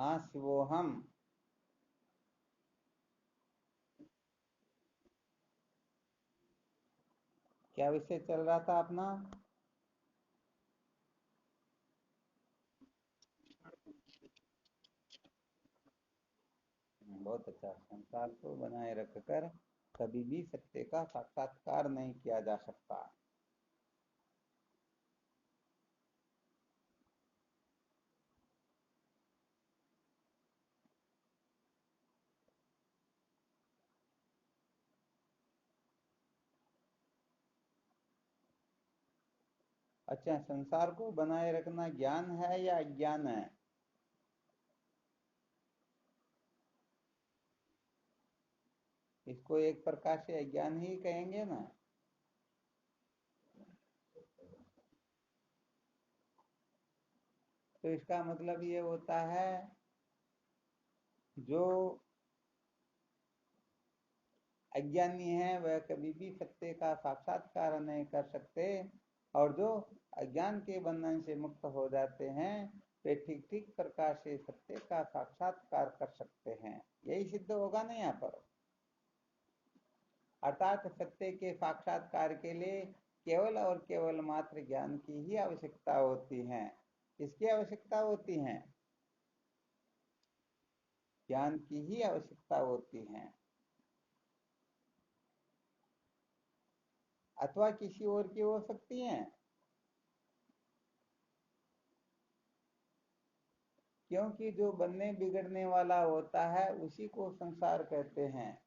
हाँ शिवोहम। क्या विषय चल रहा था अपना? बहुत अच्छा। संसार को बनाए रखकर कभी भी सत्य का साक्षात्कार नहीं किया जा सकता। अच्छा, संसार को बनाए रखना ज्ञान है या अज्ञान है? इसको एक प्रकार से अज्ञान ही कहेंगे ना। तो इसका मतलब ये होता है, जो अज्ञानी है वह कभी भी सत्य का साक्षात्कार नहीं कर सकते, और जो अज्ञान के बंधन से मुक्त हो जाते हैं वे ठीक ठीक प्रकार से सत्य का साक्षात्कार कर सकते हैं। यही सिद्ध होगा ना यहाँ पर। अर्थात सत्य के साक्षात्कार के लिए केवल और केवल मात्र ज्ञान की ही आवश्यकता होती है। किसकी आवश्यकता होती है? ज्ञान की ही आवश्यकता होती है। अथवा किसी और की हो सकती है, क्योंकि जो बनने बिगड़ने वाला होता है उसी को संसार कहते हैं,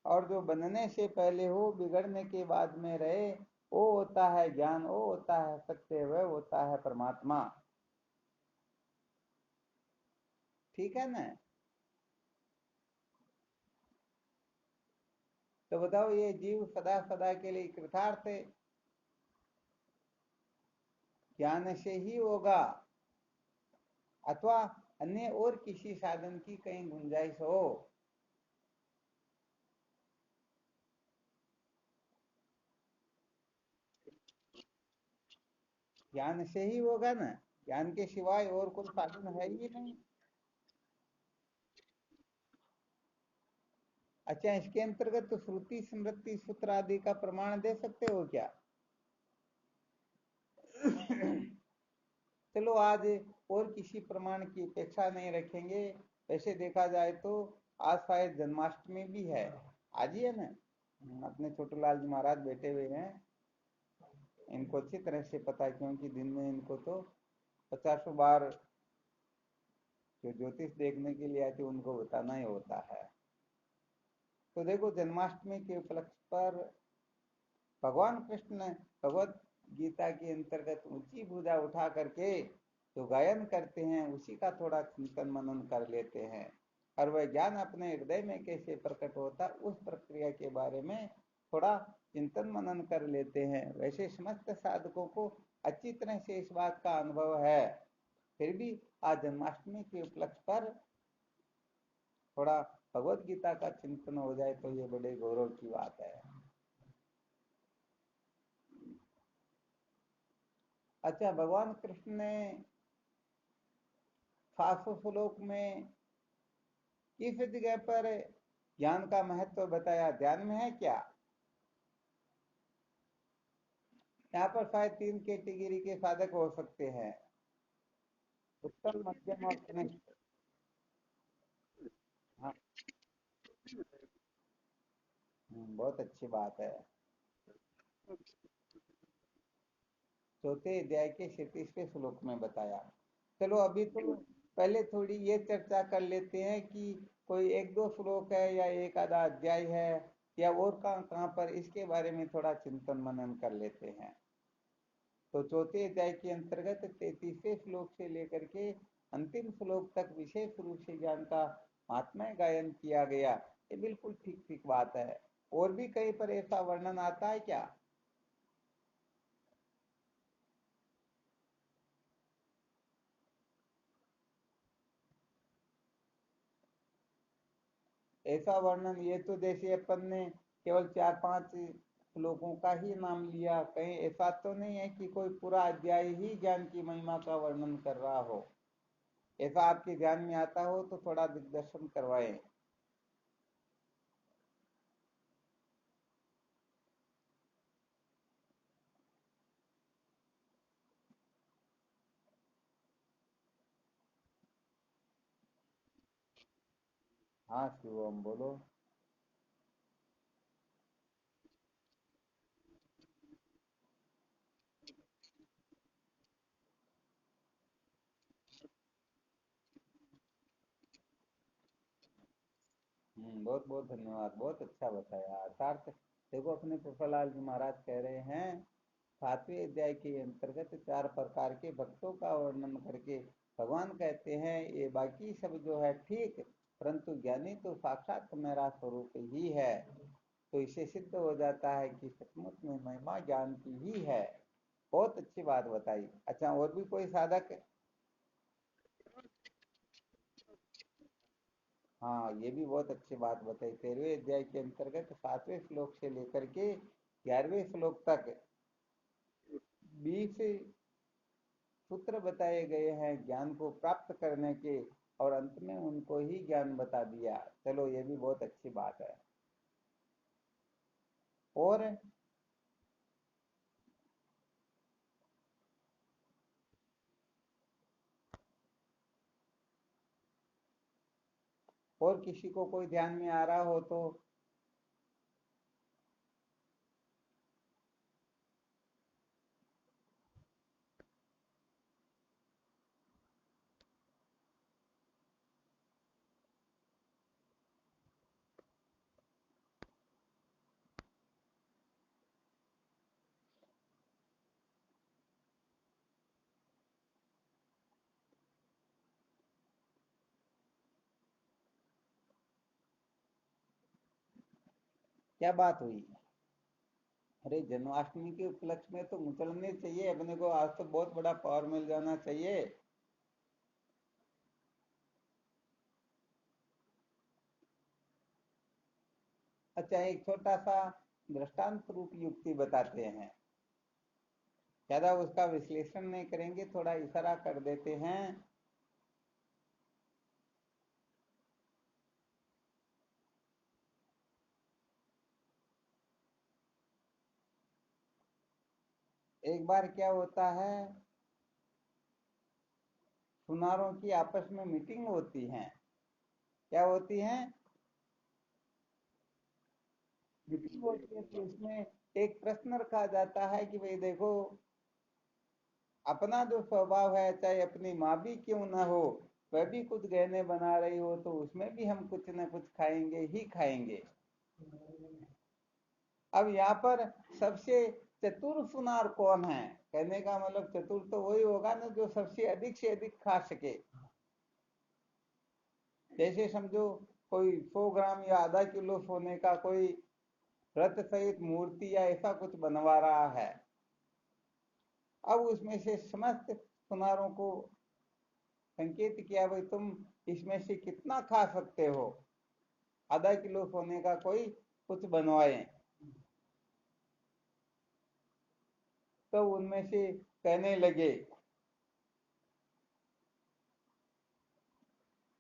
और जो बनने से पहले हो बिगड़ने के बाद में रहे वो होता है ज्ञान, वो होता है सत्य, वह होता है परमात्मा। ठीक है ना? तो बताओ, ये जीव सदा सदा के लिए कृतार्थ ज्ञान से ही होगा, अथवा अन्य और किसी साधन की कहीं गुंजाइश हो? ज्ञान से ही होगा ना। ज्ञान के सिवाय और कोई साधन है ही नहीं। अच्छा, इसके अंतर्गत तो श्रुति स्मृति सूत्र आदि का प्रमाण दे सकते हो क्या? चलो आज और किसी प्रमाण की अपेक्षा नहीं रखेंगे। वैसे देखा जाए तो आज शायद जन्माष्टमी भी है। आज ही है ना? अपने छोटे लाल जी महाराज बैठे हुए हैं। इनको अच्छी तरह से पता है, क्योंकि दिन में इनको तो पचासों बार जो ज्योतिष देखने के लिए आते उनको बताना ही होता है। तो देखो, जन्माष्टमी के उपलक्ष्य पर भगवान कृष्ण ने भगवत गीता के अंतर्गत ऊंची भुजा उठा करके जो गायन करते हैं उसी का थोड़ा चिंतन मनन कर लेते हैं, और वह ज्ञान अपने हृदय में कैसे प्रकट होता उस प्रक्रिया के बारे में थोड़ा चिंतन मनन कर लेते हैं। वैसे समस्त साधकों को अच्छी तरह से इस बात का अनुभव है, फिर भी आज जन्माष्टमी के उपलक्ष्य पर थोड़ा भगवत गीता का चिंतन हो जाए तो ये बड़े गौरव की बात है। अच्छा, भगवान कृष्ण ने 700 श्लोक में किस जगह पर ज्ञान का महत्व बताया, ध्यान में है क्या? यहाँ पर शायद 3 कैटेगरी के साधक हो सकते हैं, उत्तम मध्यम और कनिष्ठ। हाँ। बहुत अच्छी बात है। चौथे अध्याय के 37वें श्लोक में बताया। चलो अभी तो पहले थोड़ी ये चर्चा कर लेते हैं कि कोई एक दो श्लोक है या एक आधा अध्याय है या और कहाँ कहाँ पर, इसके बारे में थोड़ा चिंतन मनन कर लेते हैं। तो चौथे अध्याय के अंतर्गत 33वें श्लोक से लेकर के अंतिम श्लोक तक विशेष रूप से ज्ञान का महात्म्य गायन किया गया। ये बिल्कुल ठीक ठीक बात है। और भी कहीं पर ऐसा वर्णन आता है क्या? ऐसा वर्णन, ये तो जैसे अपन ने केवल 4-5 श्लोकों का ही नाम लिया, कहीं ऐसा तो नहीं है कि कोई पूरा अध्याय ही ज्ञान की महिमा का वर्णन कर रहा हो। ऐसा आपके ध्यान में आता हो तो थोड़ा दिग्दर्शन करवाएं। हाँ शिवम बोलो। बहुत बहुत धन्यवाद, बहुत अच्छा बताया। अर्थात देखो, अपने पुष्पलाल जी महाराज कह रहे हैं 7वें अध्याय के अंतर्गत 4 प्रकार के भक्तों का वर्णन करके भगवान कहते हैं ये बाकी सब जो है ठीक, परंतु ज्ञानी तो साक्षात मेरा स्वरूप ही है। तो इससे सिद्ध हो जाता है कि सचमुच में महिमा ज्ञान की ही है। बहुत अच्छी बात बताई। अच्छा, और भी कोई साधक? हाँ, ये भी बहुत अच्छी बात बताई। 13वें अध्याय के अंतर्गत 7वें श्लोक से लेकर के 11वें श्लोक तक 20 सूत्र बताए गए हैं ज्ञान को प्राप्त करने के, और अंत में उनको ही ज्ञान बता दिया। चलो, ये भी बहुत अच्छी बात है। और और किसी को कोई ध्यान में आ रहा हो तो? क्या बात हुई? अरे, जन्माष्टमी के उपलक्ष्य में तो मुचलने चाहिए अपने को। आज तो बहुत बड़ा पावर मिल जाना चाहिए। अच्छा, एक छोटा सा दृष्टांत रूप युक्ति बताते हैं। ज्यादा उसका विश्लेषण नहीं करेंगे, थोड़ा इशारा कर देते हैं। एक बार क्या होता है, सुनारों की आपस में मीटिंग होती है। क्या होती है? मीटिंग होती है। तो इसमें एक प्रश्न रखा जाता है कि भाई देखो, अपना जो स्वभाव है, चाहे अपनी माँ भी क्यों ना हो, वह भी कुछ गहने बना रही हो, तो उसमें भी हम कुछ न कुछ खाएंगे ही खाएंगे। अब यहाँ पर सबसे चतुर सुनार कौन है? कहने का मतलब चतुर तो वही होगा ना जो सबसे अधिक से अधिक खा सके। जैसे समझो, कोई 100 ग्राम या आधा किलो सोने का कोई रथ सहित मूर्ति या ऐसा कुछ बनवा रहा है। अब उसमें से समस्त सुनारों को संकेत किया, भाई तुम इसमें से कितना खा सकते हो, आधा किलो सोने का कोई कुछ बनवाए। तो उनमें से कहने लगे,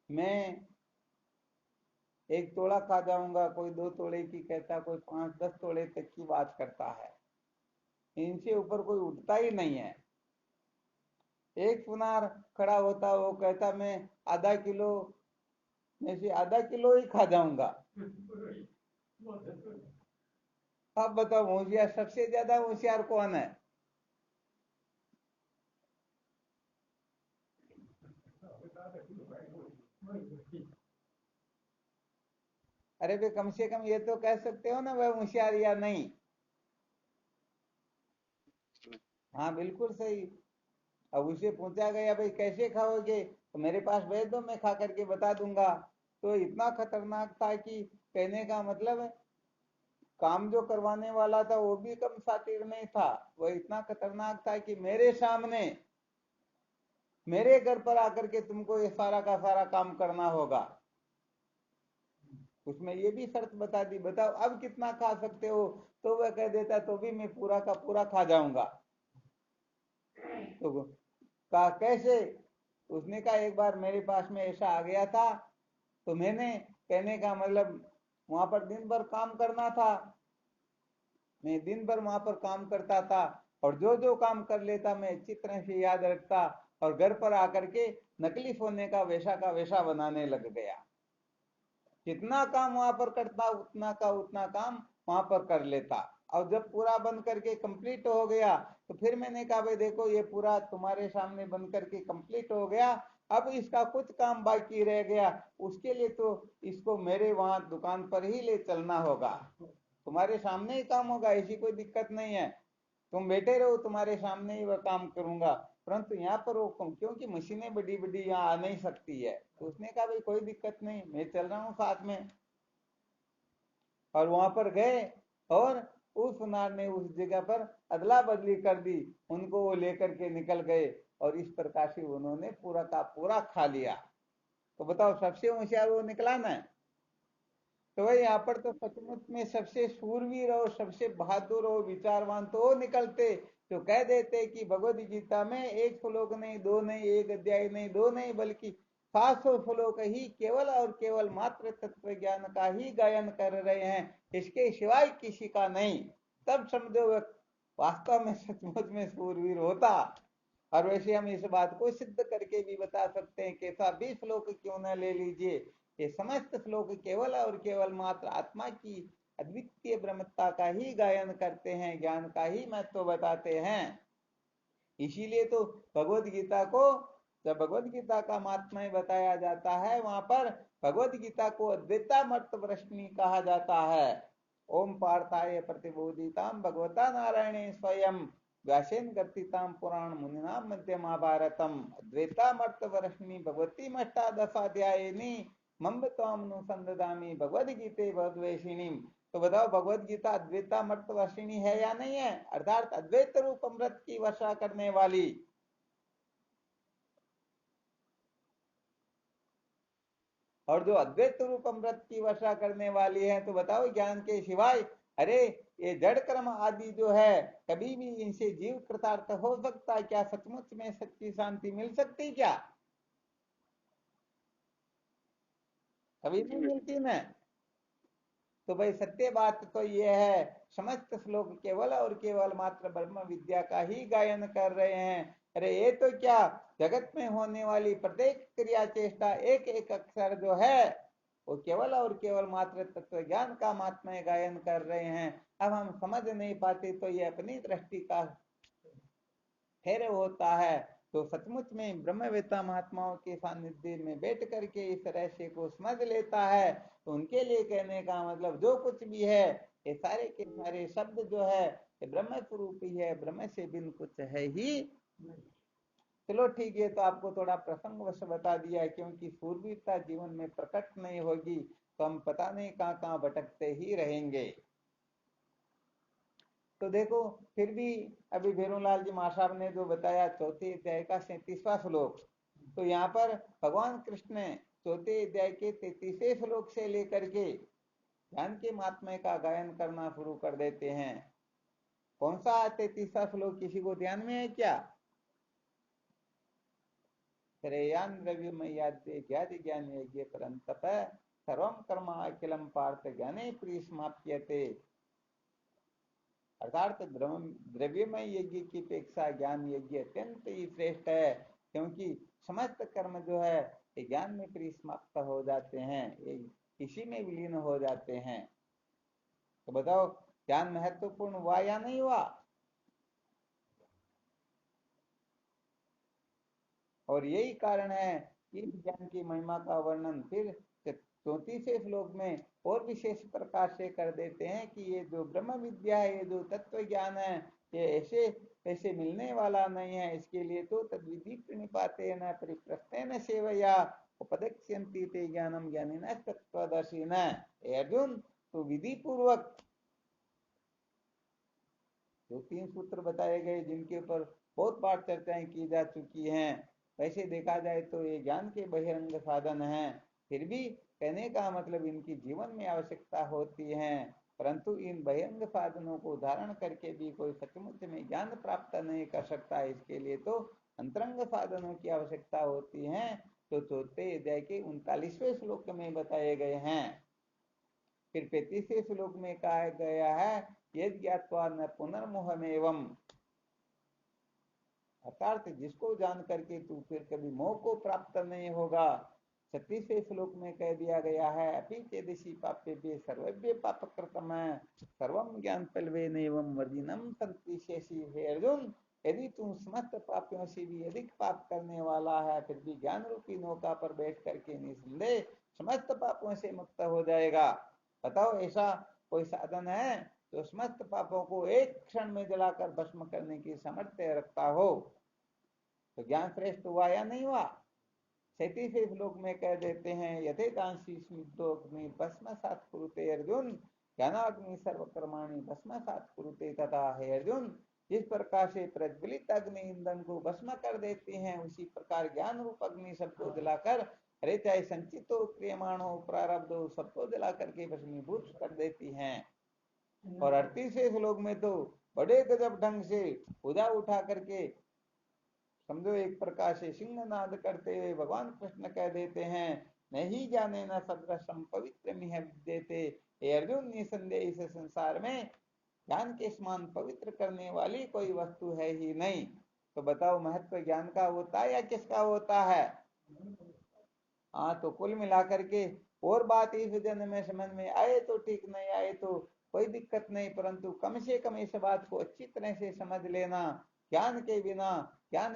मैं 1 तोड़ा खा जाऊंगा, कोई 2 तोड़े की कहता, कोई 5-10 तोड़े तक की बात करता है। इनसे ऊपर कोई उठता ही नहीं है। एक सुनार खड़ा होता, वो कहता मैं आधा किलो में से आधा किलो ही खा जाऊंगा। अब बताओ, होशियार सबसे ज्यादा होशियार कौन है? अरे भाई, कम से कम ये तो कह सकते हो ना वह होशियार या नहीं। हाँ, बिल्कुल सही। अब उसे पूछा गया, भाई कैसे खाओगे, तो मेरे पास भेज दो, मैं खा करके बता दूंगा। तो इतना खतरनाक था कि कहने का मतलब है, काम जो करवाने वाला था वो भी कम शातिर नहीं था। वो इतना खतरनाक था कि मेरे सामने, मेरे घर पर आकर के तुमको ये सारा का सारा काम करना होगा। उसमें ये भी शर्त बता दी, बताओ अब कितना खा सकते हो। तो वह कह देता तो भी मैं पूरा का पूरा खा जाऊंगा। तो कहा कैसे? उसने कहा एक बार मेरे पास में ऐसा आ गया था, तो मैंने, कहने का मतलब वहां पर दिन भर काम करना था, मैं दिन भर वहां पर काम करता था और जो जो काम कर लेता मैं अच्छी तरह से याद रखता, और घर पर आकर के नकली सोने का वैसा बनाने लग गया। जितना काम वहां पर करता उतना का उतना काम वहां पर कर लेता। और जब पूरा बन करके कंप्लीट हो गया तो फिर मैंने कहा भाई देखो ये पूरा तुम्हारे सामने बन करके कंप्लीट हो गया, अब इसका कुछ काम बाकी रह गया, उसके लिए तो इसको मेरे वहां दुकान पर ही ले चलना होगा, तुम्हारे सामने ही काम होगा, ऐसी कोई दिक्कत नहीं है, तुम बैठे रहो तुम्हारे सामने ही वह काम करूंगा, परंतु यहाँ पर वो क्योंकि मशीनें बड़ी बड़ी यहाँ आ नहीं सकती है। तो उसने कहा भाई कोई दिक्कत नहीं, मैं चल रहा हूँ साथ में। और वहां पर गए और उस सुनार ने उस जगह पर अदला बदली कर दी, उनको वो लेकर के निकल गए और इस प्रकार से उन्होंने पूरा का पूरा खा लिया। तो बताओ सबसे होशियार वो निकला ना। तो भाई यहाँ पर तो सचमुच में सबसे सूरवीर और सबसे बहादुर और विचारवान तो वो निकलते जो कह देते कि भगवत गीता में एक श्लोक नहीं, दो नहीं, एक अध्याय नहीं, दो नहीं, बल्कि 700 श्लोक ही केवल और केवल मात्र तत्व ज्ञान का ही गायन कर रहे हैं, इसके सिवाय किसी का नहीं। तब समझो वास्तव में सचमुच में सूरवीर होता। और वैसे हम इस बात को सिद्ध करके भी बता सकते हैं, कैसा भी श्लोक क्यों न ले लीजिए, ये समस्त श्लोक केवल और केवल मात्र आत्मा की अद्वितीय ब्रह्मता का ही गायन करते हैं, ज्ञान का ही महत्व बताते हैं। इसीलिए तो भगवत गीता को, जब भगवत गीता का महात्म्य बताया जाता है वहां पर भगवत गीता को अद्वैतामृत वर्षिणी कहा जाता है। ओम पार्थाय प्रतिबोधिताम भगवता नारायणे स्वयं व्यासेन गर्तिताम पुराण मुनिनाम मध्य महाभारतम अद्वैतामृत वर्षिणी भगवती मष्टादशाध्यायिनी मम्ब त्वाम नुसंददामी भगवद गीते भगवद्वेषिणी। तो बताओ भगवत गीता अद्वैतामृत वर्षिणी है या नहीं है, अर्थात अद्वैत रूप अमृत की वर्षा करने वाली। और जो अद्वैत रूप अमृत की वर्षा करने वाली है, तो बताओ ज्ञान के सिवाय, अरे ये जड़ कर्म आदि जो है कभी भी इनसे जीव कृतार्थ हो सकता है क्या, सचमुच में सच्ची शांति मिल सकती क्या, कभी नहीं मिलती ना। तो भाई सत्य बात तो ये है, समस्त श्लोक केवल और केवल मात्र ब्रह्म विद्या का ही गायन कर रहे हैं। अरे ये तो क्या, जगत में होने वाली प्रत्येक क्रिया चेष्टा एक एक अक्षर जो है वो केवल और केवल मात्र तत्व ज्ञान का महात्म्य गायन कर रहे हैं। अब हम समझ नहीं पाते तो ये अपनी दृष्टि का ठहरे होता है। तो सचमुच में ब्रह्मवेत्ता महात्माओं के सानिध्य में बैठ करके इस रहस्य को समझ लेता है, तो उनके लिए कहने का मतलब जो कुछ भी है ये सारे के सारे शब्द जो है ये ब्रह्म स्वरूप ही है, ब्रह्म से बिन कुछ है ही। चलो ठीक है, तो आपको थोड़ा प्रसंगवश बता दिया है, क्योंकि सूरवीरता जीवन में प्रकट नहीं होगी तो हम पता नहीं कहाँ कहाँ भटकते ही रहेंगे। तो देखो फिर भी अभी भेरूलाल जी महासाब ने जो बताया चौथे अध्याय का 37वां श्लोक, तो यहाँ पर भगवान कृष्ण चौथे अध्याय के 33वें श्लोक से लेकर के ज्ञान के महात्म्य का गायन करना शुरू कर देते हैं। कौन सा 33वां श्लोक किसी को ध्यान में है क्या? श्रेयान द्रव्यमयाद्य ज्ञाति ज्ञान यज्ञ परंतप सर्वम कर्म अखिलम पार्थ ज्ञाने परिसमाप्यते। अर्थात द्रव्यमय यज्ञ की अपेक्षा ज्ञान यज्ञ अत्यंत ही श्रेष्ठ है, क्योंकि समस्त कर्म जो है ये ज्ञान में परिसमाप्त हो जाते हैं, ये इसी में विलीन हो जाते हैं। तो बताओ ज्ञान महत्वपूर्ण हुआ या नहीं हुआ? और यही कारण है कि इस ज्ञान की महिमा का वर्णन फिर 34वें श्लोक में और विशेष प्रकार से कर देते हैं कि ये जो ब्रह्म विद्या है, ये जो तत्व ज्ञान है, ये ऐसे ऐसे मिलने वाला नहीं है, इसके लिए तो तद्विधि प्रणिपाते न परिप्रश्न सेवया उपदक्ष्यन्ति ते ज्ञानम ज्ञानिनः तत्त्वदर्शिनः। अर्जुन तो विधि पूर्वक जो 3 सूत्र बताए गए जिनके ऊपर बहुत बार चर्चाएं की जा चुकी हैं, वैसे देखा जाए तो ये ज्ञान के बहिरंग साधन हैं, फिर भी कहने का मतलब इनकी जीवन में आवश्यकता होती है, परंतु इन बहिरंग साधनों को धारण करके भी कोई सचमुच में ज्ञान प्राप्त नहीं कर सकता। इसके लिए तो अंतरंग साधनों की आवश्यकता होती है तो चौथे अध्याय के 39वें श्लोक में बताए गए हैं। फिर 35वें श्लोक में कहा गया है यद ज्ञात्वा न पुनर्मोहमेवम्, अर्थात जिसको जान करके तू फिर कभी मोह को प्राप्त नहीं होगा। 36वें श्लोक में कह दिया गया है अपि चेदसि पापेभ्य सर्वेभ्य पापकृतम् सर्वं ज्ञान फलवेनैवं वर्जिनम् संतिष्यसि। हे अर्जुन, यदि तू समस्त पापियों से भी अधिक पाप करने वाला है फिर भी ज्ञान रूपी नौका पर बैठ करके निसंदेह समस्त पापों से मुक्त हो जाएगा। बताओ ऐसा कोई साधन है जो समस्त पापों को एक क्षण में जलाकर भस्म करने की सामर्थ्य रखता हो? तो ज्ञान श्रेष्ठ हुआ या नहीं हुआ? 37वें श्लोक में कह देते हैं यथेतांसी स्मिग्धोग्नि भस्मसात् कुरुते अर्जुन ज्ञानाग्नि सर्वकर्माणि भस्मसात् कुरुते तथा। हे अर्जुन, जिस प्रकार से प्रज्वलित अग्नि ईंधन को भस्म कर देती हैं उसी प्रकार ज्ञान रूप अग्नि सबको जलाकर, अरे चाहे संचित हो क्रियमाण हो प्रारब्ध हो सबको जला करके भस्मीभूत कर देती हैं। और 38वें श्लोक में तो बड़े गजब ढंग से उदा उठा करके समझो एक प्रकार से सिंहनाद करते हुए भगवान कृष्ण कह देते हैं नहीं जाने न सदृशम पवित्र मिह विद्यते। हे अर्जुन, निसंदेह इस संसार में ज्ञान के समान पवित्र करने वाली कोई वस्तु है ही नहीं। तो बताओ महत्व ज्ञान का होता है या किसका होता है? हाँ, तो कुल मिलाकर के और बात इस जन्म में समझ में आए तो ठीक, नहीं आए तो कोई दिक्कत नहीं, परंतु कम से कम इस बात को अच्छी तरह से समझ लेना ज्ञान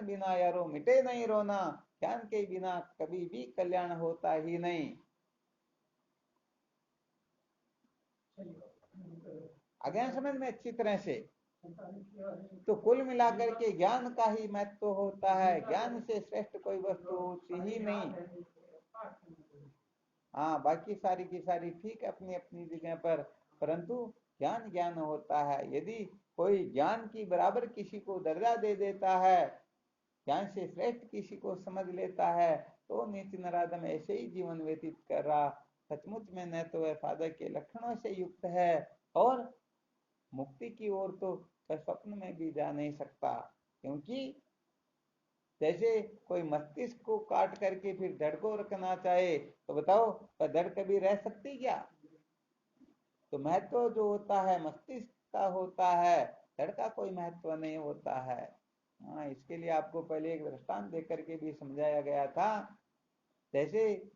बिना यारो मिटे नहीं रोना, ज्ञान के बिना कभी भी कल्याण होता ही नहीं। आ गया समझ में अच्छी तरह से? तो कुल मिलाकर के ज्ञान का ही महत्व होता है, ज्ञान से श्रेष्ठ कोई वस्तु होती ही नहीं। हाँ, बाकी सारी की सारी ठीक अपनी अपनी जगह पर, परंतु ज्ञान ज्ञान होता है। यदि कोई ज्ञान की बराबर किसी को दर्जा दे देता है, ज्ञान से श्रेष्ठ किसी को समझ लेता है, तो नीति नराधम ऐसे ही जीवन व्यतीत कर रहा सचमुच में न तो वह साधक के लक्षणों से युक्त है और मुक्ति की ओर तो स्वप्न में भी जा नहीं सकता। क्योंकि जैसे कोई मस्तिष्क को काट करके फिर धड़ को रखना चाहे तो बताओ धड़ कभी रह सकती क्या? तो महत्व जो होता है मस्तिष्क का होता है, धड़ का कोई महत्व नहीं होता है। हाँ, इसके लिए आपको पहले एक दृष्टांत देकर के भी समझाया गया था। जैसे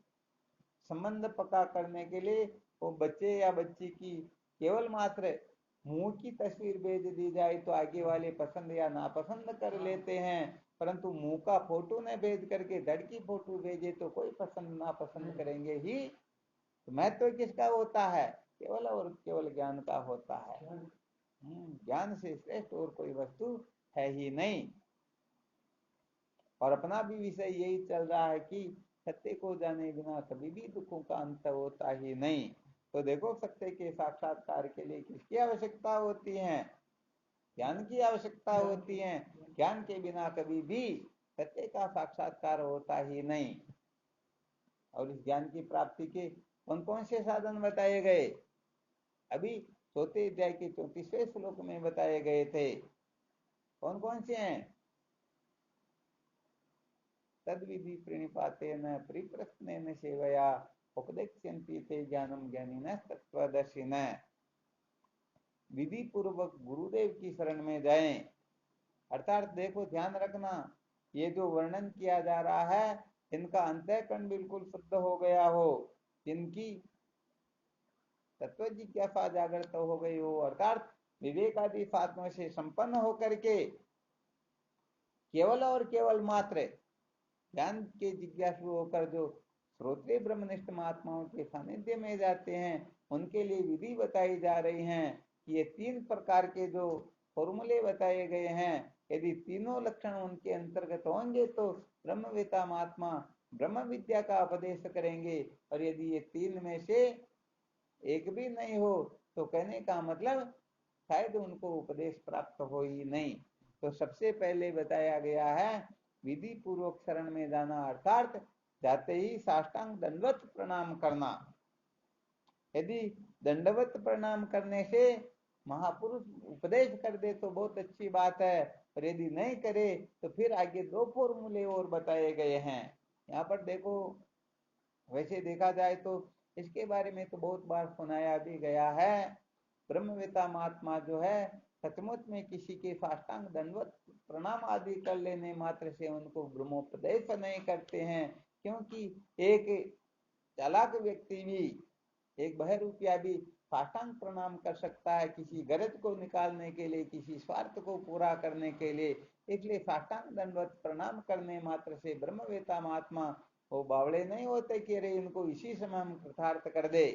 संबंध पक्का करने के लिए वो बच्चे या बच्ची की केवल मात्र मुंह की तस्वीर भेज दी जाए तो आगे वाले पसंद या नापसंद कर लेते हैं, परंतु मुंह का फोटो न भेज करके धड़ की फोटो भेजे तो कोई पसंद नापसंद करेंगे ही। तो महत्व किसका होता है? केवल और केवल ज्ञान का होता है। ज्ञान से श्रेष्ठ और कोई वस्तु है ही नहीं। और अपना भी विषय यही चल रहा है कि सत्य को जाने बिना कभी भी दुखों का अंत होता ही नहीं। तो देखो, सत्य के साक्षात्कार के लिए किसकी आवश्यकता होती है? ज्ञान की आवश्यकता होती है। ज्ञान के बिना कभी भी सत्य का साक्षात्कार होता ही नहीं। और इस ज्ञान की प्राप्ति के कौन कौन से साधन बताए गए? अभी चौथे अध्याय के 34वें श्लोक में बताए गए थे। कौन कौन से हैं? तद्विधि प्रणिपातेन परिप्रश्नेन सेवया उपदेक्ष्यन्ति ते ज्ञानम ज्ञानिनः तत्त्वदर्शिनः। विधि पूर्वक गुरुदेव की शरण में जाएं। अर्थात देखो, ध्यान रखना, ये जो वर्णन किया जा रहा है इनका अंतःकरण बिल्कुल शुद्ध हो गया हो, जिनकी तत्व जिज्ञासा जागृत हो गई हो, अर्थात विवेक आदि साधनों से संपन्न होकर के केवल और केवल मात्र ज्ञान के जिज्ञासु होकर जो श्रोत्रिय ब्रह्मनिष्ठ महात्माओं के सानिध्य में जाते हैं उनके लिए विधि बताई जा रही हैं कि ये 3 प्रकार के जो फॉर्मूले बताए गए हैं, यदि तीनों लक्षण उनके अंतर्गत होंगे तो ब्रह्मवेता महात्मा ब्रह्म विद्या का उपदेश करेंगे, और यदि ये 3 में से एक भी नहीं हो तो कहने का मतलब शायद उनको उपदेश प्राप्त हो ही नहीं। तो सबसे पहले बताया गया है विधि पूर्वक शरण में जाना, अर्थात जाते ही साष्टांग दंडवत प्रणाम करना। यदि दंडवत प्रणाम करने से महापुरुष उपदेश कर दे तो बहुत अच्छी बात है, और यदि नहीं करे तो फिर आगे 2 फॉर्मूले और बताए गए हैं। यहाँ पर देखो, वैसे देखा जाए तो इसके बारे में तो बहुत बार सुनाया भी गया है। ब्रह्मवेता महात्मा जो है सचमुच में किसी के साष्टांग दंडवत प्रणाम आदि कर लेने मात्र से उनको ब्रह्मोपदेश नहीं करते हैं, क्योंकि एक चालाक व्यक्ति भी, एक बहरूपिया भी साष्टांग प्रणाम कर सकता है किसी गरज को निकालने के लिए, किसी स्वार्थ को पूरा करने के लिए। इसलिए साष्टांग दंडवत प्रणाम करने मात्र से ब्रह्मवेता महात्मा वो बावड़े नहीं होते कि अरे इनको इसी समय हम कृतार्थ कर दे।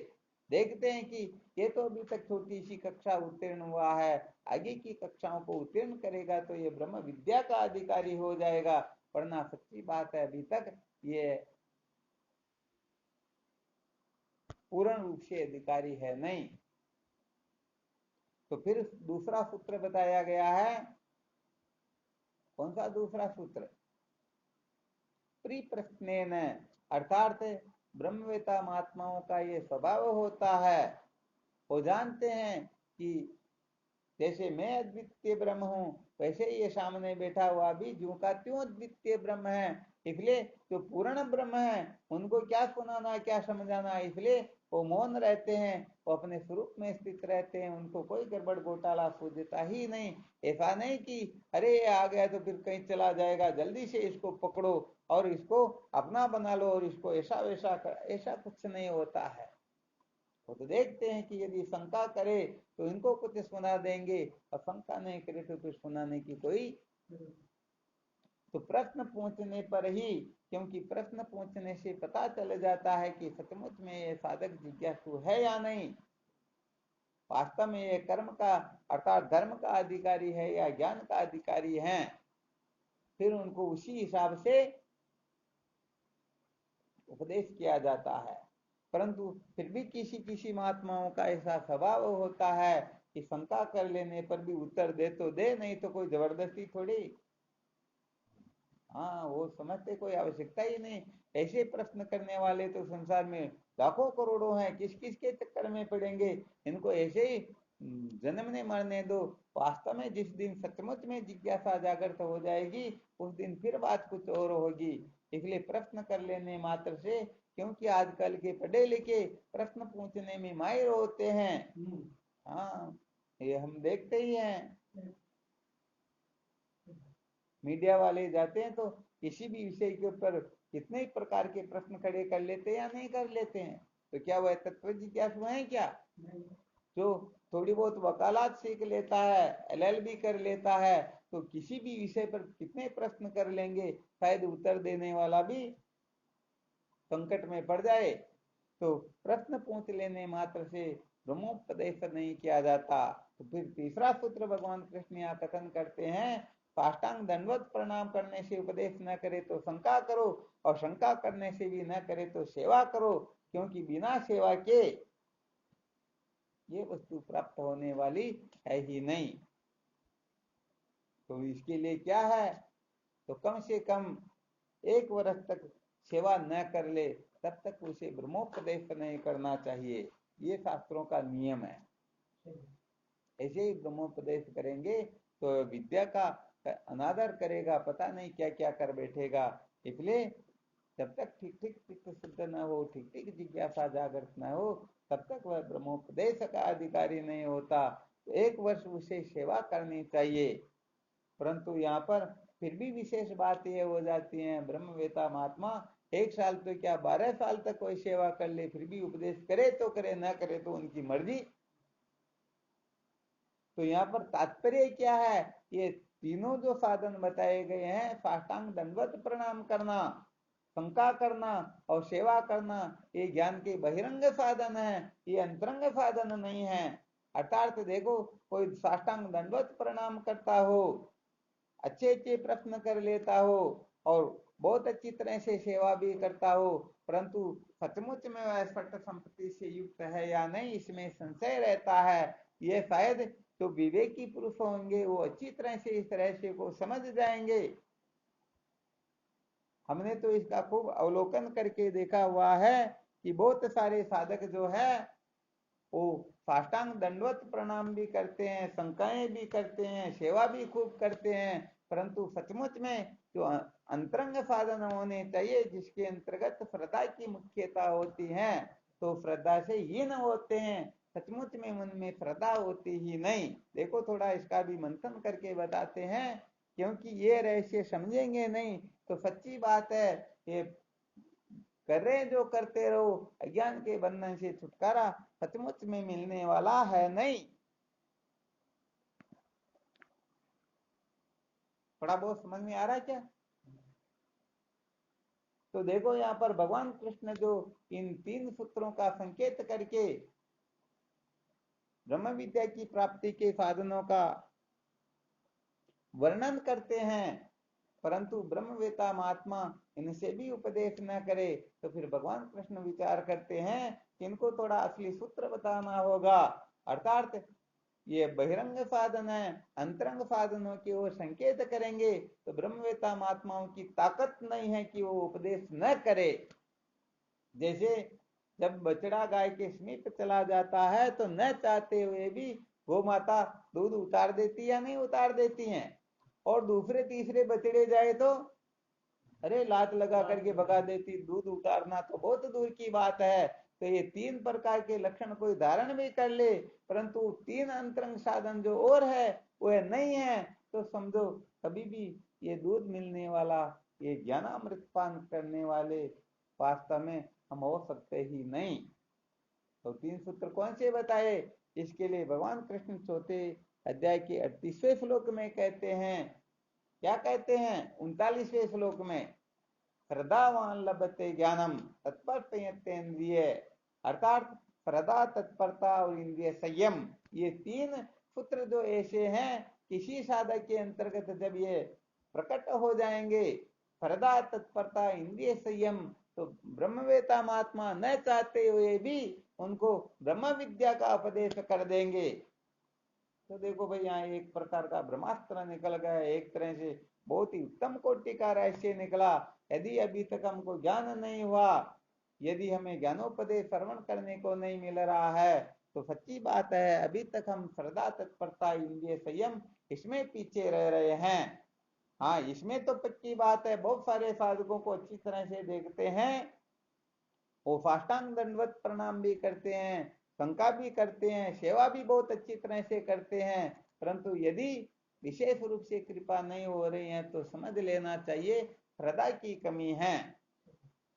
देखते हैं कि ये तो अभी तक छोटी सी कक्षा उत्तीर्ण हुआ है, आगे की कक्षाओं को उत्तीर्ण करेगा तो ये ब्रह्म विद्या का अधिकारी हो जाएगा, वरना सच्ची बात है अभी तक ये पूर्ण रूप से अधिकारी है नहीं। तो फिर दूसरा सूत्र बताया गया है। कौन सा दूसरा सूत्र? परिप्रश्नेन, अर्थात ब्रह्मवेता महात्माओं का ये स्वभाव होता है, वो जानते हैं कि जैसे मैं अद्वितीय ब्रह्म हूं, वैसे ये सामने बैठा हुआ भी ज्यों का त्यों अद्वितीय ब्रह्म है। इसलिए जो पूर्ण ब्रह्म है उनको क्या सुनाना क्या समझाना, इसलिए वो मौन रहते हैं, वो अपने स्वरूप में स्थित रहते हैं, उनको कोई गड़बड़ घोटाला सूझता ही नहीं। ऐसा नहीं कि अरे ये आ गया तो फिर कहीं चला जाएगा, जल्दी से इसको पकड़ो और इसको अपना बना लो और इसको ऐसा वैसा कर, ऐसा कुछ नहीं होता है। वो तो देखते हैं कि यदि शंका करे तो इनको कुछ सुना देंगे, और शंका नहीं करे तो फिर सुनाने की कोई। तो प्रश्न पूछने पर ही, क्योंकि प्रश्न पूछने से पता चल जाता है कि सचमुच में ये साधक जिज्ञासु है या नहीं, वास्तव में ये कर्म का अर्थात धर्म का अधिकारी है या ज्ञान का अधिकारी है। फिर उनको उसी हिसाब से उपदेश किया जाता है। परंतु फिर भी किसी किसी महात्माओं का ऐसा स्वभाव होता है कि शंका कर लेने पर भी उत्तर दे तो दे, नहीं तो कोई जबरदस्ती थोड़ी। हाँ, वो समझते कोई आवश्यकता ही नहीं। ऐसे प्रश्न करने वाले तो संसार में लाखों करोड़ों हैं, किस किस के चक्कर में पड़ेंगे, इनको ऐसे ही जन्मने मरने दो। वास्तव में जिस दिन सचमुच में जिज्ञासा जागृत हो जाएगी उस दिन फिर बात कुछ और होगी। इसलिए प्रश्न कर लेने मात्र से, क्योंकि आजकल के पढ़े लिखे प्रश्न पूछने में माहिर होते हैं। हाँ, ये हम देखते ही हैं। मीडिया वाले जाते हैं तो किसी भी विषय के ऊपर कितने ही प्रकार के प्रश्न खड़े कर लेते हैं या नहीं कर लेते हैं। तो क्या वह तत्व जिज्ञासु है क्या? जो थोड़ी बहुत वकालत सीख लेता है, एलएलबी कर लेता है, तो किसी भी विषय पर कितने प्रश्न कर लेंगे, शायद उत्तर देने वाला भी संकट में पड़ जाए। तो प्रश्न पूछ लेने मात्र से ब्रह्मोपदेश नहीं किया जाता। तो फिर तीसरा सूत्र भगवान कृष्ण यहाँ कथन करते हैं, साष्टांग दंडवत प्रणाम करने से उपदेश न करे तो शंका करो, और शंका करने से भी न करे तो सेवा करो, क्योंकि बिना सेवा के ये वस्तु प्राप्त होने वाली है ही नहीं। तो इसके लिए क्या है, तो कम से कम 1 वर्ष तक सेवा न कर ले तब तक उसे ब्रह्मोपदेश नहीं करना चाहिए। ये शास्त्रों का नियम है। ऐसे ही ब्रह्मोपदेश करेंगे तो विद्या का अनादर करेगा, पता नहीं क्या क्या कर बैठेगा। इसलिए जब तक ठीक ठीक चित्त शुद्ध न हो, ठीक ठीक जिज्ञासा जागृत न हो, तब तक वह ब्रह्मोपदेश का अधिकारी नहीं होता। तो 1 वर्ष उसे सेवा करनी चाहिए। परंतु यहाँ पर फिर भी विशेष बात यह हो जाती है, ब्रह्मवेता महात्मा 1 साल तो क्या 12 साल तक कोई सेवा कर ले, फिर भी उपदेश करे तो करे, न करे तो उनकी मर्जी। तो यहाँ पर तात्पर्य क्या है, ये तीनों जो साधन बताए गए हैं, साष्टांग दंडवत प्रणाम करना, शंका करना और सेवा करना, ये ज्ञान के बहिरंग साधन है, ये अंतरंग साधन नहीं है। अर्थात देखो, कोई साष्टांग दंडवत प्रणाम करता हो, अच्छे अच्छे प्रश्न कर लेता हो और बहुत अच्छी तरह से सेवा भी करता हो, परंतु सचमुच में वह स्पष्ट संपत्ति से युक्त है या नहीं, इसमें संशय रहता है। ये शायद जो विवेकी पुरुष होंगे वो अच्छी तरह से इस रहस्य को समझ जाएंगे। हमने तो इसका खूब अवलोकन करके देखा हुआ है कि बहुत सारे साधक जो है वो साष्टांग दंडवत प्रणाम भी करते हैं, शंकाएं भी करते हैं, सेवा भी खूब करते हैं, परंतु सचमुच में जो अंतरंग साधन होने चाहिए जिसके अंतर्गत श्रद्धा की मुख्यता होती है, तो श्रद्धा से हीन होते हैं, सचमुच में उनमें श्रद्धा होती ही नहीं। देखो थोड़ा इसका भी मंथन करके बताते हैं, क्योंकि ये रहस्य समझेंगे नहीं तो सच्ची बात है ये कर रहे जो करते रहो, अज्ञान के बंधन से छुटकारा सचमुच में मिलने वाला है नहीं। थोड़ा बहुत समझ में आ रहा है क्या? तो देखो यहाँ पर भगवान कृष्ण जो इन 3 सूत्रों का संकेत करके ब्रह्म विद्या की प्राप्ति के साधनों का वर्णन करते हैं, परंतु ब्रह्मवेता महात्मा इनसे भी उपदेश न करे, तो फिर भगवान कृष्ण विचार करते हैं कि इनको थोड़ा असली सूत्र बताना होगा, अर्थात ये बहिरंग साधन है, अंतरंग साधनों की ओर संकेत करेंगे, तो ब्रह्मवेता महात्माओं की ताकत नहीं है कि वो उपदेश न करे। जैसे जब बछड़ा गाय के समीप चला जाता है तो न चाहते हुए भी गौ माता दूध उतार देती या नहीं उतार देती हैं, और दूसरे तीसरे बछड़े जाए तो अरे लात लगा करके भगा देती, दूध उतारना तो बहुत दूर की बात है। तो ये 3 प्रकार के लक्षण कोई धारण भी कर ले, परंतु 3 अंतरंग साधन जो और है वह नहीं है, तो समझो कभी भी ये दूध मिलने वाला, ये ज्ञानामृत पान करने वाले वास्तव में हम हो सकते ही नहीं। तो 3 सूत्र कौन से बताए? इसके लिए भगवान कृष्ण 4 अध्याय के 38वें श्लोक में कहते हैं, क्या कहते हैं 39वें श्लोक में, श्रद्धावान लभते ज्ञानम तत्पर्तयतेन्द्रिय, अर्थात श्रद्धा, तत्परता और इंद्रिय संयम, ये 3 सूत्र जो ऐसे हैं किसी साधक के अंतर्गत जब ये प्रकट हो जाएंगे, श्रद्धा, तत्परता, इंद्रिय संयम, तो ब्रह्मवेता महात्मा न चाहते हुए भी उनको ब्रह्म विद्या का उपदेश कर देंगे। तो देखो भाई यहाँ एक प्रकार का ब्रह्मास्त्र निकल गया, एक तरह से बहुत ही उत्तम कोटि का रहस्य निकला। यदि अभी तक हमको ज्ञान नहीं हुआ, यदि हमें ज्ञानोपदेश श्रवण करने को नहीं मिल रहा है, तो सच्ची बात है अभी तक हम श्रद्धा, तत्परता, इंद्रिय संयम इसमें पीछे रह रहे हैं। हाँ, इसमें तो पक्की बात है, बहुत सारे साधकों को अच्छी तरह से देखते हैं, वो साष्टांग दंडवत प्रणाम भी करते हैं, शंका भी करते हैं, सेवा भी बहुत अच्छी तरह से करते हैं, परंतु यदि विशेष रूप से कृपा नहीं हो रही है तो समझ लेना चाहिए श्रद्धा की कमी है।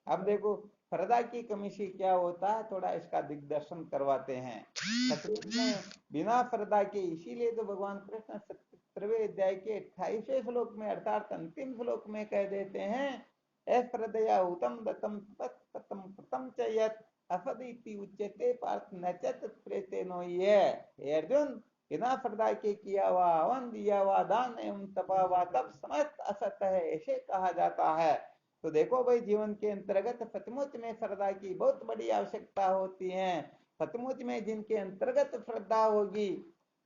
अब देखो श्रद्धा की कमी से क्या होता है, थोड़ा इसका दिग्दर्शन करवाते हैं। में बिना श्रद्धा के, इसीलिए तो भगवान कृष्ण 17वें अध्याय के 28वें श्लोक में अर्थात अंतिम श्लोक में कह देते हैं, अश्रद्धया उत्तम दत्तम तत्पतम कृतम च यत् असदिति उच्यते पार्थ न च तत्प्रेतेनो ये। हे अर्जुन, बिना श्रद्धा के किया हुआ हवन, दिया हुआ दान एवं तपा हुआ तप समस्त असत है, ऐसे कहा जाता है। तो देखो भाई जीवन के अंतर्गत सचमुच में श्रद्धा की बहुत बड़ी आवश्यकता होती है। सचमुच में जिनके अंतर्गत श्रद्धा होगी,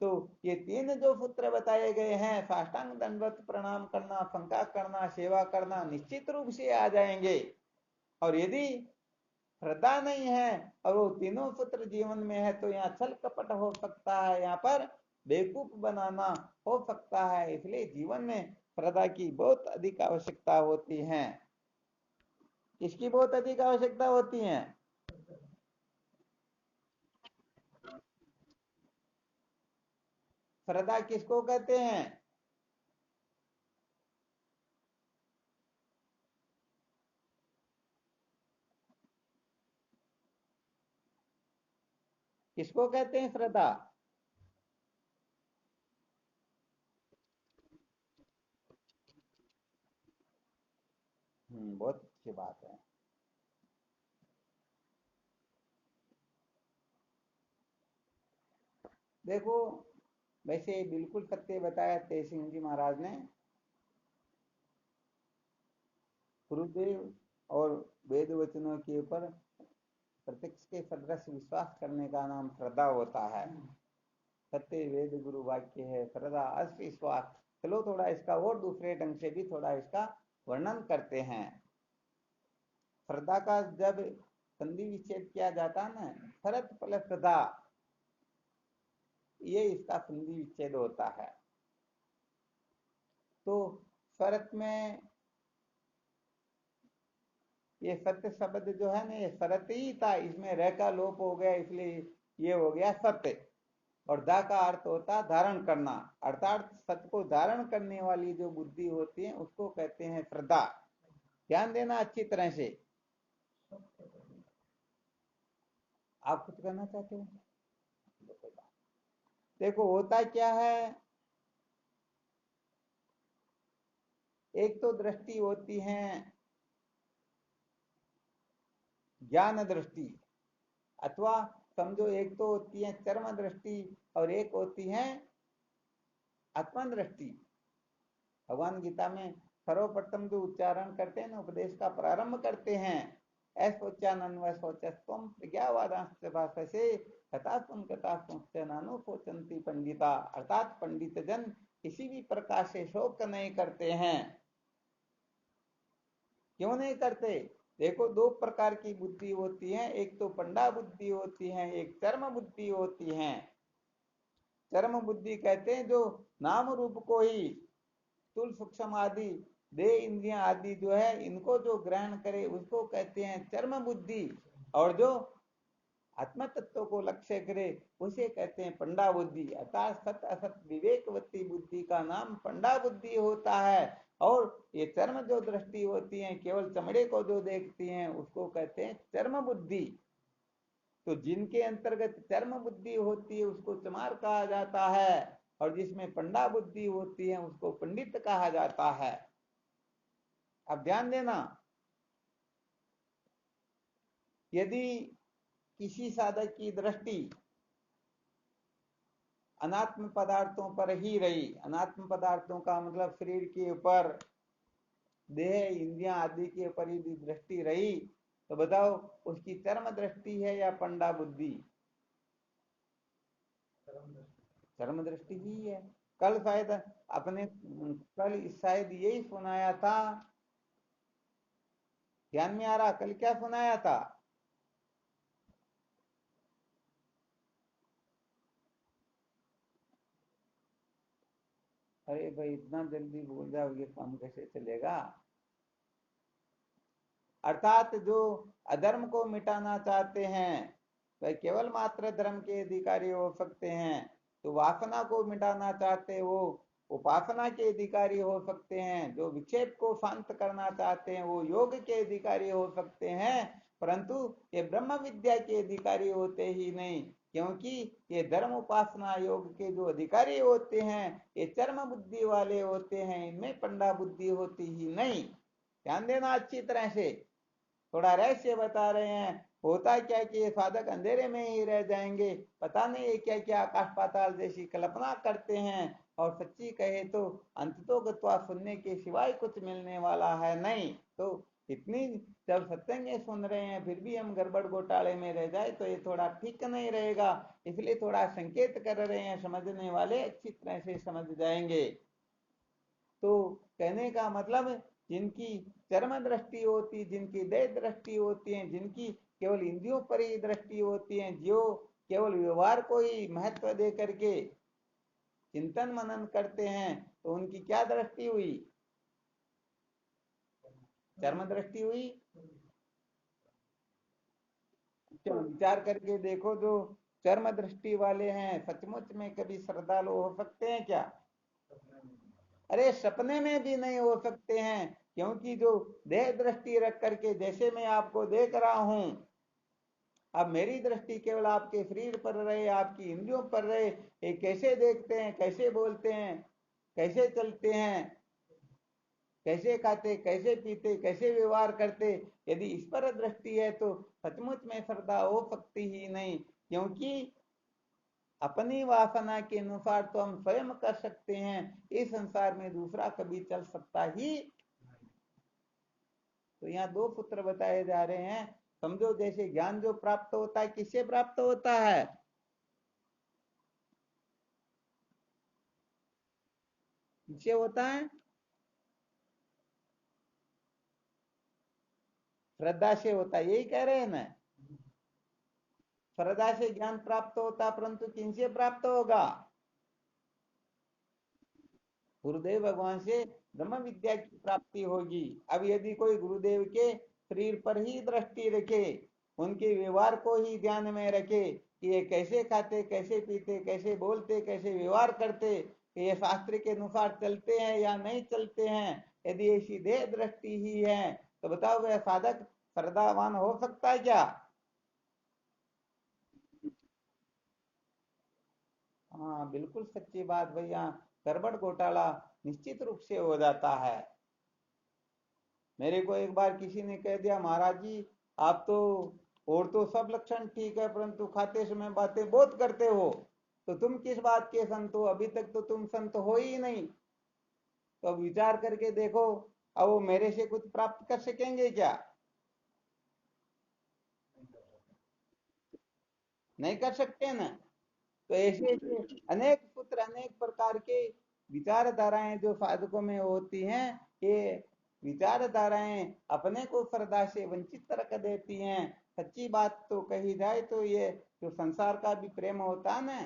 तो ये 3 जो सूत्र बताए गए हैं, साष्टांग दंडवत प्रणाम करना, शंका करना, सेवा करना, निश्चित रूप से आ जाएंगे। और यदि श्रद्धा नहीं है और वो तीनों सूत्र जीवन में है, तो यहाँ छल कपट हो सकता है, यहाँ पर बेवकूफ बनाना हो सकता है। इसलिए जीवन में श्रद्धा की बहुत अधिक आवश्यकता होती है। इसकी बहुत अधिक आवश्यकता होती है। श्रद्धा किसको कहते हैं? किसको कहते हैं श्रद्धा? बहुत अच्छी बात है। देखो वैसे बिल्कुल सत्य बताया तेज सिंह जी महाराज ने। गुरुदेव और वेद वचनों के ऊपर प्रत्यक्ष के सदृश विश्वास करने का नाम श्रद्धा होता है। सत्य वेद गुरु वाक्य है, श्रद्धा अस्त विश्वास। चलो थोड़ा इसका और दूसरे ढंग से भी थोड़ा इसका वर्णन करते हैं। श्रद्धा का जब संधि विच्छेद किया जाता है ना, शरत फल श्रद्धा, ये इसका संधि विच्छेद होता है। तो शरत में ये सत्य शब्द जो है ना, ये शरत ही था, इसमें रह का लोप हो गया, इसलिए ये हो गया सत्य। और दा का अर्थ होता है धारण करना, अर्थात सत्य को धारण करने वाली जो बुद्धि होती है उसको कहते हैं श्रद्धा। ध्यान देना अच्छी तरह से। आप कुछ कहना चाहते हो? देखो होता क्या है, एक तो दृष्टि होती है ज्ञान दृष्टि, अथवा समझो एक तो होती है चर्म दृष्टि और एक होती है आत्मा दृष्टि। भगवान गीता में सर्वप्रथम जो उच्चारण करते हैं ना, उपदेश का प्रारंभ करते हैं, ऐशोचानन्वशोचस्त्वं प्रज्ञावादांश्च भाषसे कथास्त्वं कथास्त्वंश्च नानुशोचन्ति पंडिता। अर्थात पंडित जन किसी भी प्रकार से शोक नहीं करते हैं। क्यों नहीं करते? देखो दो प्रकार की बुद्धि होती है, एक तो पंडा बुद्धि होती है, एक चर्म बुद्धि होती है। चर्म बुद्धि कहते हैं जो नाम रूप को ही स्थूल सूक्ष्म आदि देह इंद्रियां आदि जो है इनको जो ग्रहण करे उसको कहते हैं चर्म बुद्धि, और जो आत्म तत्व को लक्ष्य करे उसे कहते हैं पंडा बुद्धि। अर्थात सत असत विवेकवती बुद्धि का नाम पंडा बुद्धि होता है। और ये चर्म जो दृष्टि होती है, केवल चमड़े को जो देखती हैं उसको कहते हैं चर्म बुद्धि। तो जिनके अंतर्गत चर्म बुद्धि होती है उसको चमार कहा जाता है, और जिसमें पंडा बुद्धि होती है उसको पंडित कहा जाता है। अब ध्यान देना, यदि किसी साधक की दृष्टि अनात्म पदार्थों पर ही रही, अनात्म पदार्थों का मतलब शरीर के ऊपर, देह इंद्रियां आदि के ऊपर यदि दृष्टि रही, तो बताओ उसकी चर्म दृष्टि है या पंडा बुद्धि? चर्म दृष्टि ही है। कल शायद अपने कल शायद यही सुनाया था, ध्यान में आ रहा? कल क्या सुनाया था? अरे भाई इतना जल्दी भूल जाओगे काम कैसे चलेगा? अर्थात जो अधर्म को मिटाना चाहते हैं वह केवल मात्र धर्म के अधिकारी हो सकते हैं, तो वासना को मिटाना चाहते वो उपासना के अधिकारी हो सकते हैं, जो विक्षेप को शांत करना चाहते हैं वो योग के अधिकारी हो सकते हैं, परंतु ये ब्रह्म विद्या के अधिकारी होते ही नहीं। क्योंकि ये धर्म उपासना योग के जो अधिकारी होते हैं ये चर्म बुद्धि वाले होते हैं, इनमें पंडा बुद्धि होती ही नहीं। ध्यान देना अच्छी तरह से, थोड़ा रहस्य बता रहे हैं। होता क्या कि ये साधक अंधेरे में ही रह जाएंगे, पता नहीं ये क्या क्या आकाश पाताल जैसी कल्पना करते हैं, और सच्ची कहे तो अंत तो गत्वा सुनने के सिवाय कुछ मिलने वाला है नहीं। तो इतनी जब सत्संग सुन रहे हैं फिर भी हम गड़बड़ घोटाले में रह जाए तो ये थोड़ा ठीक नहीं रहेगा, इसलिए थोड़ा संकेत कर रहे हैं, समझने वाले अच्छी तरह से समझ जाएंगे। तो कहने का मतलब जिनकी चर्म दृष्टि होती, जिनकी देह दृष्टि होती है, जिनकी केवल इंद्रियों पर ही दृष्टि होती है, जो केवल व्यवहार को ही महत्व दे करके चिंतन मनन करते हैं, तो उनकी क्या दृष्टि हुई? चर्म दृष्टि हुई। क्यों? विचार करके देखो, जो चर्म दृष्टि वाले हैं सचमुच में कभी श्रद्धालु हो सकते हैं क्या? अरे सपने में भी नहीं हो सकते हैं, क्योंकि जो देह दृष्टि रख करके जैसे मैं आपको देख रहा हूं, अब मेरी दृष्टि केवल आपके शरीर पर रहे, आपकी इंद्रियों पर रहे, ये कैसे देखते हैं, कैसे बोलते हैं, कैसे चलते हैं, कैसे खाते, कैसे पीते, कैसे व्यवहार करते, यदि इस पर दृष्टि है तो सचमुच में श्रद्धा हो सकती ही नहीं। क्योंकि अपनी वासना के अनुसार तो हम स्वयं कर सकते हैं, इस संसार में दूसरा कभी चल सकता ही। तो यहाँ दो सूत्र बताए जा रहे हैं। समझो जैसे ज्ञान जो प्राप्त होता है किससे प्राप्त होता है? किससे होता है? श्रद्धा से होता है, यही कह रहे हैं ना? श्रद्धा से ज्ञान प्राप्त होता, परंतु किनसे प्राप्त होगा? गुरुदेव भगवान से ब्रह्म विद्या की प्राप्ति होगी। अब यदि कोई गुरुदेव के शरीर पर ही दृष्टि रखे, उनके व्यवहार को ही ध्यान में रखे कि ये कैसे खाते, कैसे पीते, कैसे बोलते, कैसे व्यवहार करते, कि ये शास्त्र के अनुसार चलते हैं या नहीं चलते हैं, यदि ऐसी देह दृष्टि ही है तो बताओ वह साधक श्रद्धावान हो सकता है क्या? हाँ बिल्कुल सच्ची बात भैया, गड़बड़ घोटाला निश्चित रूप से हो जाता है। मेरे को एक बार किसी ने कह दिया, महाराज जी आप तो, और तो सब लक्षण ठीक है परंतु खाते समय बातें बहुत करते हो, तो तुम किस बात के संत हो? अभी तक तो तुम संत हो ही नहीं। तो अब विचार करके देखो, अब वो मेरे से कुछ प्राप्त कर सकेंगे क्या? नहीं कर सकते ना। तो ऐसे ऐसे अनेक पुत्र, अनेक प्रकार के विचारधाराएं जो साधकों में होती हैं, ये विचारधाराएं अपने को श्रद्धा से वंचित रख देती हैं। सच्ची बात तो कही जाए तो ये जो संसार का भी प्रेम होता है ना,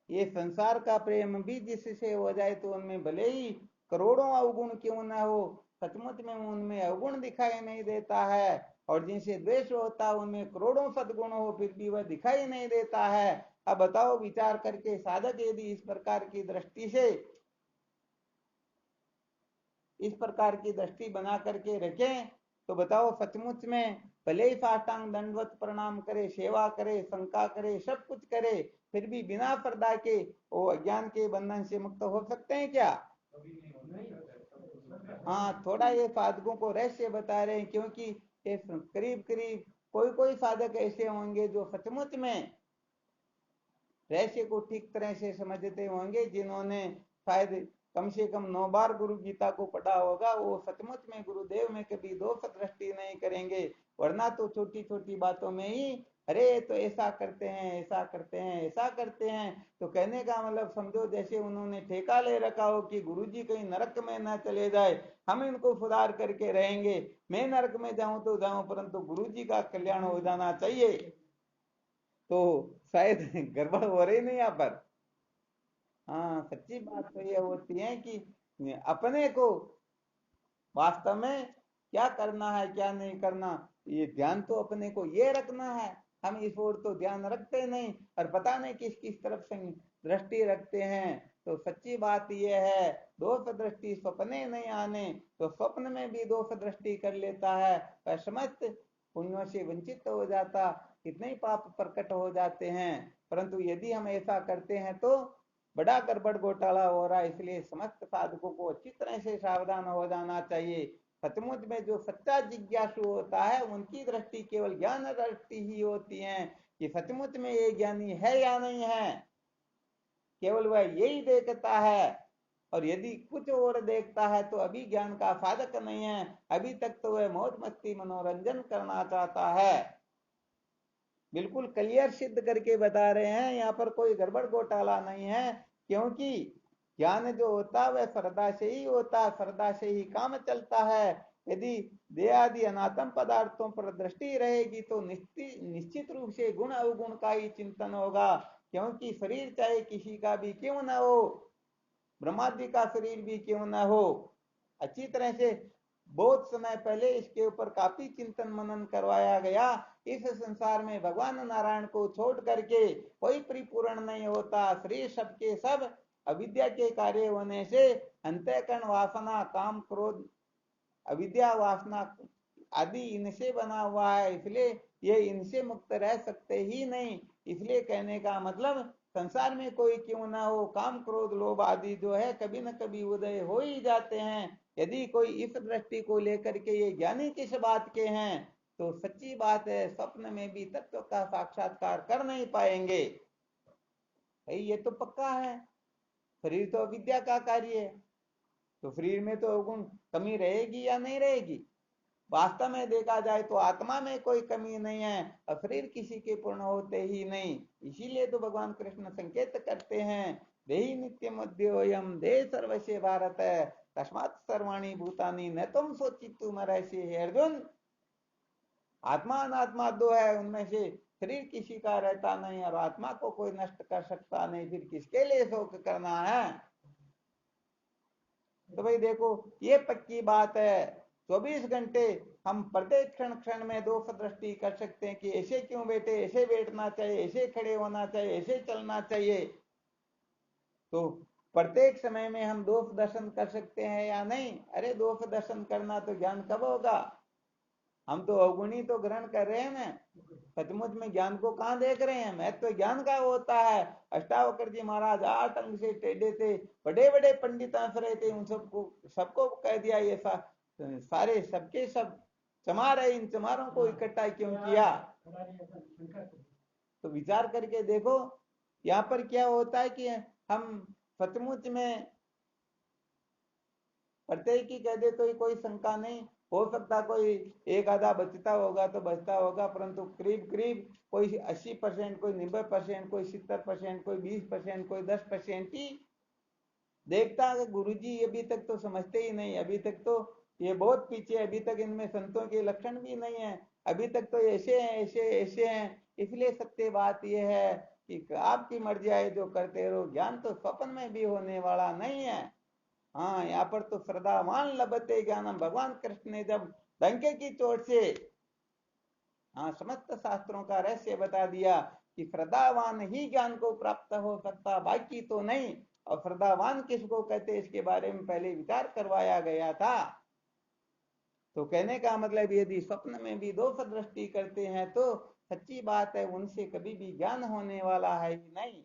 ये संसार का प्रेम भी जिससे हो जाए तो उनमें भले ही करोड़ों अवगुण क्यों ना हो, सचमुच में उनमें अवगुण दिखाई नहीं देता है। और जिनसे द्वेष होता है उनमें करोड़ों सदगुण हो, फिर भी वह दिखाई नहीं देता है। अब बताओ विचार करके साधक यदि इस प्रकार की दृष्टि से, इस प्रकार की दृष्टि बना करके रखें, तो बताओ सचमुच में भले ही साष्टांग दंडवत प्रणाम करे, सेवा करे, शंका करे, सब कुछ करे, फिर भी बिना श्रद्धा के वो अज्ञान के बंधन से मुक्त हो सकते हैं क्या? हाँ, थोड़ा ये साधकों को रहस्य बता रहे हैं, क्योंकि ये करीब करीब कोई कोई साधक ऐसे होंगे जो सचमुच में रहस्य को ठीक तरह से समझते होंगे, जिन्होंने शायद कम से कम 9 बार गुरु गीता को पढ़ा होगा, वो सचमुच में गुरुदेव में कभी दोष दृष्टि नहीं करेंगे। वरना तो छोटी छोटी बातों में ही, अरे तो ऐसा करते हैं, ऐसा करते हैं, ऐसा करते हैं, तो कहने का मतलब समझो जैसे उन्होंने ठेका ले रखा हो कि गुरुजी कहीं नरक में ना चले जाए, हम इनको सुधार करके रहेंगे। मैं नरक में जाऊं तो जाऊं, परंतु गुरुजी का कल्याण हो जाना चाहिए। तो शायद गड़बड़ हो रही नहीं यहाँ पर। हाँ सच्ची बात तो ये होती है कि अपने को वास्तव में क्या करना है, क्या नहीं करना, ये ध्यान तो अपने को ये रखना है। हम इस ओर तो ध्यान रखते नहीं, और पता नहीं किस किस तरफ से दृष्टि रखते हैं। तो सच्ची बात ये है, दोष दृष्टि स्वप्ने नहीं आने, तो स्वप्न में भी दोष दृष्टि कर लेता है, वह समस्त पुण्यों से वंचित हो जाता, कितने ही पाप प्रकट हो जाते हैं। परंतु यदि हम ऐसा करते हैं तो बड़ा गड़बड़ घोटाला हो रहा है। इसलिए समस्त साधकों को अच्छी तरह से सावधान हो जाना चाहिए। सचमुच में जो सच्चा जिज्ञासु होता है उनकी दृष्टि केवल ज्ञान दृष्टि ही होती है, कि सचमुच में ये ज्ञानी है या नहीं है, केवल वह यही देखता है। और यदि कुछ और देखता है तो अभी ज्ञान का साधक नहीं है, अभी तक तो वह मौज मस्ती मनोरंजन करना चाहता है। बिल्कुल क्लियर सिद्ध करके बता रहे हैं, यहाँ पर कोई गड़बड़ घोटाला नहीं है। क्योंकि ज्ञान जो होता है वह श्रद्धा से ही होता है, श्रद्धा से ही काम चलता है। यदि देहादि अनात्म पदार्थों पर दृष्टि रहेगी तो निश्चित रूप से गुण अवगुण का ही चिंतन होगा। क्योंकि शरीर चाहे किसी का भी क्यों ना हो, ब्रह्मादि का शरीर भी क्यों ना हो, अच्छी तरह से बहुत समय पहले इसके ऊपर काफी चिंतन मनन करवाया गया। इस संसार में भगवान नारायण को छोड़ करके कोई परिपूर्ण नहीं होता। शरीर सबके सब अविद्या के कार्य होने से अंतःकरण वासना, काम, क्रोध, अविद्या, वासना आदि इनसे बना हुआ है, इसलिए ये इनसे मुक्त रह सकते ही नहीं। इसलिए कहने का मतलब, संसार में कोई क्यों ना हो, काम, क्रोध, लोभ आदि जो है कभी न कभी उदय हो ही जाते हैं। यदि कोई इस दृष्टि को लेकर के ये ज्ञानी किस बात के हैं, तो सच्ची बात है स्वप्न में भी तत्व का साक्षात्कार कर नहीं पाएंगे। भाई ये तो पक्का है, शरीर तो अविद्या का कार्य है, तो शरीर में तो अवगुण कमी रहेगी या नहीं रहेगी? वास्तव में देखा जाए तो आत्मा में कोई कमी नहीं है, और शरीर किसी के पूर्ण होते ही नहीं। इसीलिए तो भगवान कृष्ण संकेत करते हैं, देहि नित्य मध्योयम देह सर्वस्व भारत तस्मात् सर्वाणि भूतानि न तुम सोचितु मरैसे। हे अर्जुन, आत्मा अनात्मा दो है, उनमें से शरीर किसी का रहता नहीं और आत्मा को कोई नष्ट कर सकता नहीं, फिर किसके लिए शोक करना है। तो भाई देखो ये पक्की बात है, 24 घंटे हम प्रत्येक क्षण क्षण में दोष दृष्टि कर सकते हैं कि ऐसे क्यों बैठे, ऐसे बैठना चाहिए, ऐसे खड़े होना चाहिए, ऐसे चलना चाहिए। तो प्रत्येक समय में हम दोष दर्शन कर सकते हैं या नहीं? अरे दोष दर्शन करना तो ज्ञान कब होगा? हम तो अवगुणी तो ग्रहण कर रहे हैं ना, सचमुच में ज्ञान को कहाँ देख रहे हैं? महत्व तो ज्ञान का होता है। अष्टावक्र जी महाराज 8 अंग से टेढ़े थे, बड़े बड़े पंडित हंस रहे थे, उन सबको सबको कह दिया ये सारे सबके सब चमार है, इन चमारों को इकट्ठा क्यों किया? तो विचार करके देखो यहाँ पर क्या होता है कि हम सचमुच में प्रत्येक ही कह दे तो कोई शंका नहीं हो सकता, कोई एक आधा बचता होगा तो बचता होगा, परंतु करीब करीब कोई 80%, कोई 90%, कोई 70%, कोई 20%, कोई 10% ही देखता है। गुरुजी अभी तक तो समझते ही नहीं, अभी तक तो ये बहुत पीछे, अभी तक इनमें संतों के लक्षण भी नहीं है, अभी तक तो ऐसे हैं ऐसे ऐसे हैं। इसलिए सत्य बात यह है कि आपकी मर्जी आए जो करते रहो, ज्ञान तो स्वप्न में भी होने वाला नहीं है। हाँ यहाँ पर तो श्रद्धावान लभते ज्ञानम, भगवान कृष्ण ने जब डंके की चोट से हाँ समस्त शास्त्रों का रहस्य बता दिया कि श्रद्धावान ही ज्ञान को प्राप्त हो सकता, बाकी तो नहीं। और श्रद्धावान किसको कहते इसके बारे में पहले विचार करवाया गया था। तो कहने का मतलब यदि स्वप्न में भी दोष दृष्टि करते हैं तो सच्ची बात है उनसे कभी भी ज्ञान होने वाला है ही नहीं।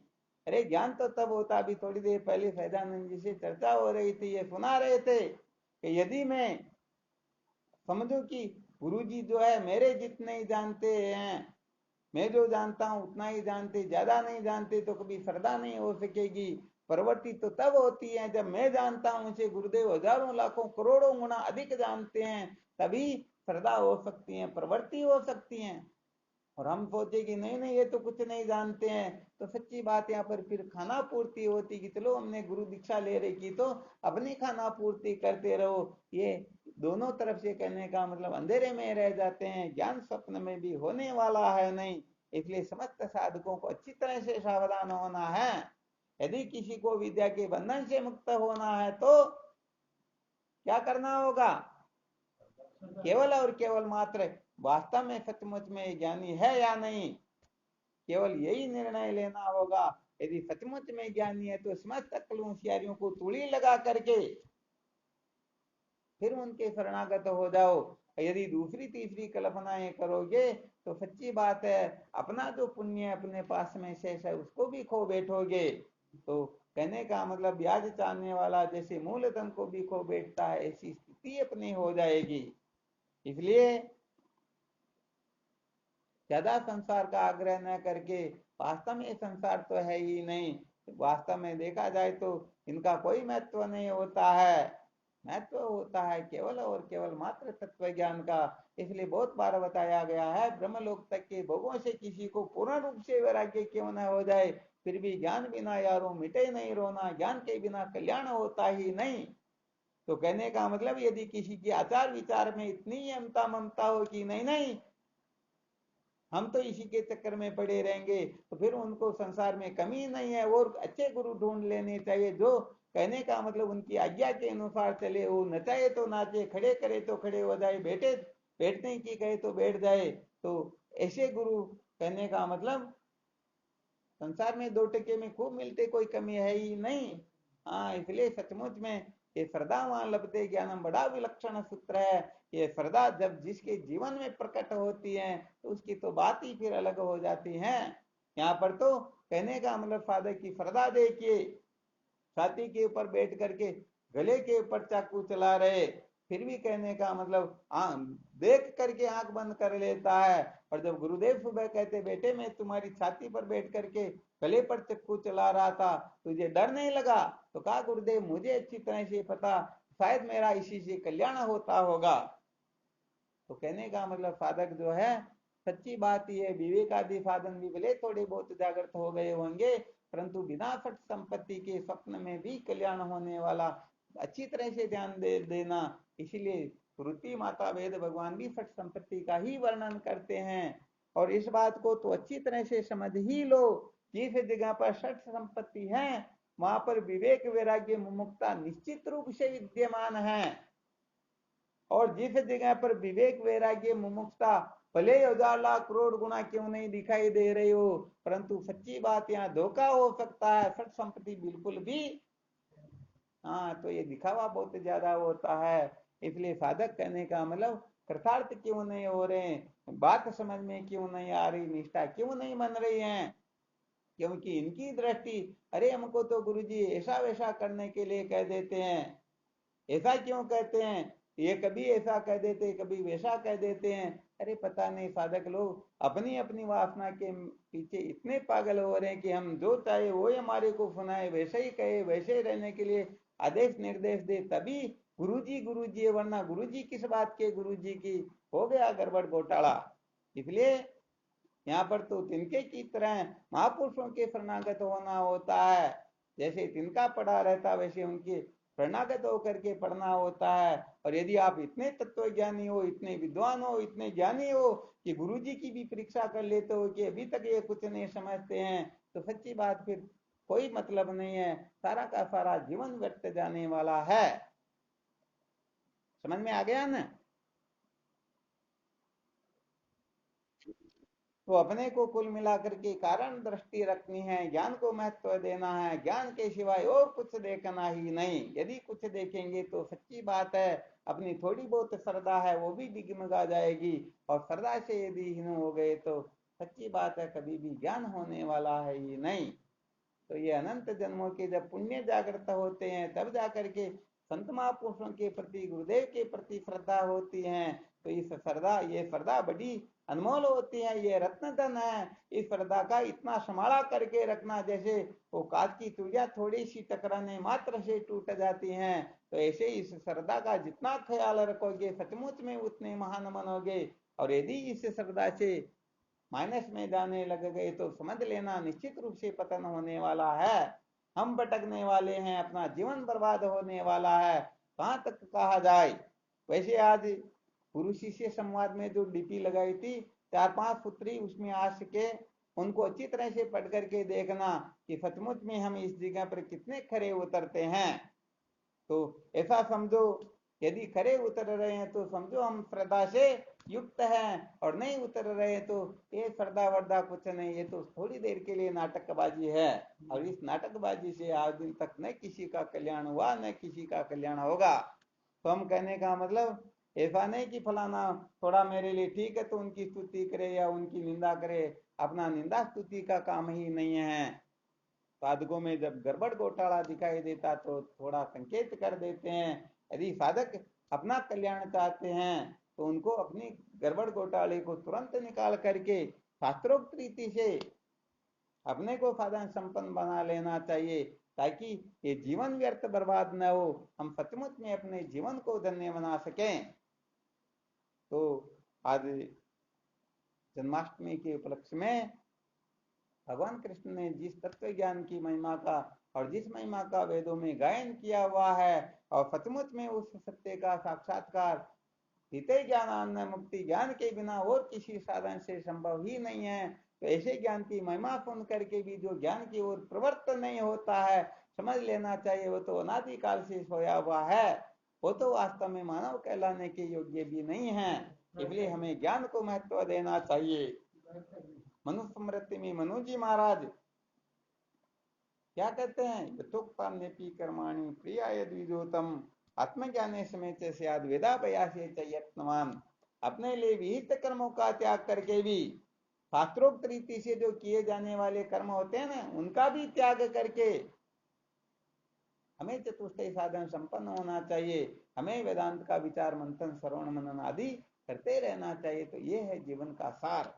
अरे ज्ञान तो तब होता, अभी थोड़ी देर पहले सैदानंद जी से चर्चा हो रही थी, ये सुना रहे थे कि यदि मैं समझो कि गुरुजी जो है मेरे जितने ही जानते हैं, मैं जो जानता हूं उतना ही जानते, ज्यादा नहीं जानते, तो कभी श्रद्धा नहीं हो सकेगी। प्रवृत्ति तो तब होती है जब मैं जानता हूं उसे गुरुदेव हजारों लाखों करोड़ों गुना अधिक जानते हैं, तभी श्रद्धा हो सकती है, प्रवृत्ति हो सकती है। और हम सोचे कि नहीं नहीं ये तो कुछ नहीं जानते हैं, तो सच्ची बात यहाँ पर फिर खाना पूर्ति होती कि चलो हमने गुरु दीक्षा ले रखी तो अपनी खाना पूर्ति करते रहो। ये दोनों तरफ से कहने का मतलब अंधेरे में रह जाते हैं, ज्ञान स्वप्न में भी होने वाला है नहीं। इसलिए समस्त साधकों को अच्छी तरह से सावधान होना है। यदि किसी को विद्या के बंधन से मुक्त होना है तो क्या करना होगा? केवल और केवल मात्र वास्तव में सचमुच में ज्ञानी है या नहीं, केवल यही निर्णय लेना होगा। यदि सचमुच में ज्ञानी है तो समस्त अक्ल होशियारियों को तूड़ी लगा करके फिर उनके शरणागत हो जाओ। यदि दूसरी तीसरी कल्पनाएं करोगे तो सच्ची बात है अपना जो पुण्य अपने पास में शेष है उसको भी खो बैठोगे। तो कहने का मतलब ब्याज चाहने वाला जैसे मूलधन को भी खो बैठता है, ऐसी स्थिति अपनी हो जाएगी। इसलिए ज्यादा संसार का आग्रह न करके, वास्तव में संसार तो है ही नहीं, वास्तव में देखा जाए तो इनका कोई महत्व नहीं होता है, महत्व होता है केवल और केवल मात्र तत्व ज्ञान का। इसलिए बहुत बार बताया गया है ब्रह्मलोक तक के भोगों से किसी को पूर्ण रूप से वैराग्य क्यों न हो जाए, फिर भी ज्ञान बिना यारों मिटे नहीं रोना, ज्ञान के बिना कल्याण होता ही नहीं। तो कहने का मतलब यदि किसी की आचार विचार में इतनी अमता ममता हो कि नहीं नहीं हम तो इसी के चक्कर में पड़े रहेंगे, तो फिर उनको संसार में कमी नहीं है, और अच्छे गुरु ढूंढ लेने चाहिए जो कहने का मतलब उनकी आज्ञा के अनुसार चले, वो नचाए तो नाचे, खड़े करे तो खड़े हो जाए, बैठे बैठने की कहे तो बैठ जाए। तो ऐसे गुरु कहने का मतलब संसार में 2 टके में खूब मिलते, कोई कमी है ही नहीं। हाँ इसलिए सचमुच में ये श्रद्धावान लभते ज्ञानम बड़ा विलक्षण सूत्र है। ये श्रद्धा जब जिसके जीवन में प्रकट होती है तो उसकी तो बात ही फिर अलग हो जाती है। यहाँ पर तो कहने का मतलब साधक की श्रद्धा देखिए, छाती के ऊपर बैठ करके गले के ऊपर चाकू चला रहे, फिर भी कहने का मतलब देख करके आंख बंद कर लेता है। और जब गुरुदेव सुबह कहते बेटे मैं तुम्हारी छाती पर बैठ करके गले पर चक्कू चला रहा था, तुझे डर नहीं लगा? तो कहा गुरुदेव मुझे अच्छी तरह से पता, शायद मेरा इसी से कल्याण होता होगा। तो कहने का मतलब साधक जो है, सच्ची बात ये विवेक आदि साधन भी भले थोड़े बहुत जागृत हो गए होंगे, परंतु बिना सठ संपत्ति के स्वप्न में भी कल्याण होने वाला अच्छी तरह से ध्यान देना। इसीलिए श्रुति माता वेद भगवान भी सठ संपत्ति का ही वर्णन करते हैं। और इस बात को तो अच्छी तरह से समझ ही लो, जिस जगह पर षट संपत्ति है वहां पर विवेक वैराग्य मुमुक्षुता निश्चित रूप से विद्यमान है। और जिस जगह पर विवेक वैराग्य मुमुक्षुता भले 1000 लाख करोड़ गुना क्यों नहीं दिखाई दे रही हो, परंतु सच्ची बात यहाँ धोखा हो सकता है, षट संपत्ति बिल्कुल भी, हाँ तो ये दिखावा बहुत ज्यादा होता है। इसलिए साधक कहने का मतलब कृतार्थ क्यों नहीं हो रहे, बात समझ में क्यों नहीं आ रही, निष्ठा क्यों नहीं बन रही है, क्योंकि इनकी दृष्टि अरे हमको तो गुरुजी ऐसा वैसा करने के लिए कह देते हैं। ऐसा क्यों कहते हैं, ये कभी ऐसा कह देते कभी वैसा कह देते हैं। अरे पता नहीं साधक लोग अपनी अपनी वासना के पीछे इतने पागल हो रहे हैं कि हम जो चाहे वो हमारे को सुनाए, वैसे ही कहे, वैसे ही रहने के लिए आदेश निर्देश दे, तभी गुरुजी है, वरना गुरुजी किस बात के, गुरुजी की हो गया गड़बड़ घोटाला। इसलिए यहाँ पर तो तिनके की तरह महापुरुषों के शरणागत होना होता है। जैसे तिनका पढ़ा रहता वैसे उनके शरणागत होकर के पढ़ना होता है। और यदि आप इतने तत्वज्ञानी हो, इतने विद्वान हो, इतने ज्ञानी हो कि गुरुजी की भी परीक्षा कर लेते हो कि अभी तक ये कुछ नहीं समझते हैं, तो सच्ची बात फिर कोई मतलब नहीं है, सारा का सारा जीवन व्यर्थ जाने वाला है। समझ में आ गया ना। तो अपने को कुल मिलाकर के कारण दृष्टि रखनी है, ज्ञान को महत्व देना है, ज्ञान के सिवाय और कुछ देखना ही नहीं। यदि कुछ देखेंगे तो सच्ची बात है अपनी थोड़ी बहुत श्रद्धा है वो भी डिगमगा जाएगी, और श्रद्धा से यदि हीन हो गए तो सच्ची बात है कभी भी ज्ञान होने वाला है ही नहीं। तो ये अनंत जन्मों के जब पुण्य जागृत होते हैं तब जाकर के संत महापुरुषों के प्रति, गुरुदेव के प्रति श्रद्धा होती है। तो इस श्रद्धा, ये श्रद्धा बड़ी अनमोल होती है, ये रत्न धन है। इस श्रद्धा का इतना संभाला करके रखना, जैसे वो कांच की चूड़ियां थोड़ी सी टकराने मात्र से टूट जाती हैं, तो ऐसे इस श्रद्धा का जितना ख्याल रखोगे सचमुच में उतने महान बनोगे। और यदि इस श्रद्धा से माइनस में जाने लग गए तो समझ लेना निश्चित रूप से पतन होने वाला है, हम भटकने वाले हैं, अपना जीवन बर्बाद होने वाला है। कहां तक कहा जाए। वैसे आज गुरु शिष्य संवाद में जो डीपी लगाई थी 4-5 पुत्री, उसमें आज के उनको अच्छी तरह से पढ़ करके देखना कि सचमुच में हम इस जगह पर कितने खरे उतरते हैं। तो ऐसा समझो, यदि खरे उतर रहे हैं तो समझो हम श्रद्धा से युक्त हैं, और नहीं उतर रहे हैं तो ये श्रद्धा वर्दा कुछ नहीं, ये तो थोड़ी देर के लिए नाटकबाजी है। और इस नाटकबाजी से आज दिन तक न किसी का कल्याण हुआ न किसी का कल्याण होगा। तो हम कहने का मतलब ऐसा नहीं कि फलाना थोड़ा मेरे लिए ठीक है तो उनकी स्तुति करे या उनकी निंदा करे, अपना निंदा स्तुति का काम ही नहीं है। साधकों में जब गड़बड़ घोटाला दिखाई देता तो थोड़ा संकेत कर देते हैं। यदि साधक अपना कल्याण चाहते हैं तो उनको अपनी गड़बड़ घोटाले को तुरंत निकाल करके शास्त्रोक्त रीति से अपने को साधन संपन्न बना लेना चाहिए, ताकि ये जीवन व्यर्थ बर्बाद न हो, हम सचमुच में अपने जीवन को धन्य बना सकें। तो आज जन्माष्टमी के उपलक्ष्य में भगवान कृष्ण ने जिस तत्व ज्ञान की महिमा का और जिस महिमा का वेदों में गायन किया हुआ है, और सचमुच में उस सत्य का साक्षात्कार हिते ज्ञान मुक्ति ज्ञान के बिना और किसी साधन से संभव ही नहीं है। तो ऐसे ज्ञान की महिमा सुन करके भी जो ज्ञान की ओर प्रवृत्त नहीं होता है, समझ लेना चाहिए वो तो अनादिकाल से सोया हुआ है, वो तो वास्तव में मानव कहलाने के योग्य भी नहीं है। इसलिए हमें ज्ञान को महत्व देना चाहिए। मनु स्मृति में मनु जी महाराज क्या कहते हैं, यथोक्तान्यपि कर्माणि प्रियाय द्विजोतम आत्मज्ञाने समेत स्याद् वेदाभ्यासे च यत्नवान। अपने लिए विहित कर्मों का त्याग करके भी शास्त्रोक्त रीति से जो किए जाने वाले कर्म होते हैं ना, उनका भी त्याग करके हमें चतुष्टय साधन संपन्न होना चाहिए। हमें वेदांत का विचार मंथन श्रवण मनन आदि करते रहना चाहिए। तो ये है जीवन का सार।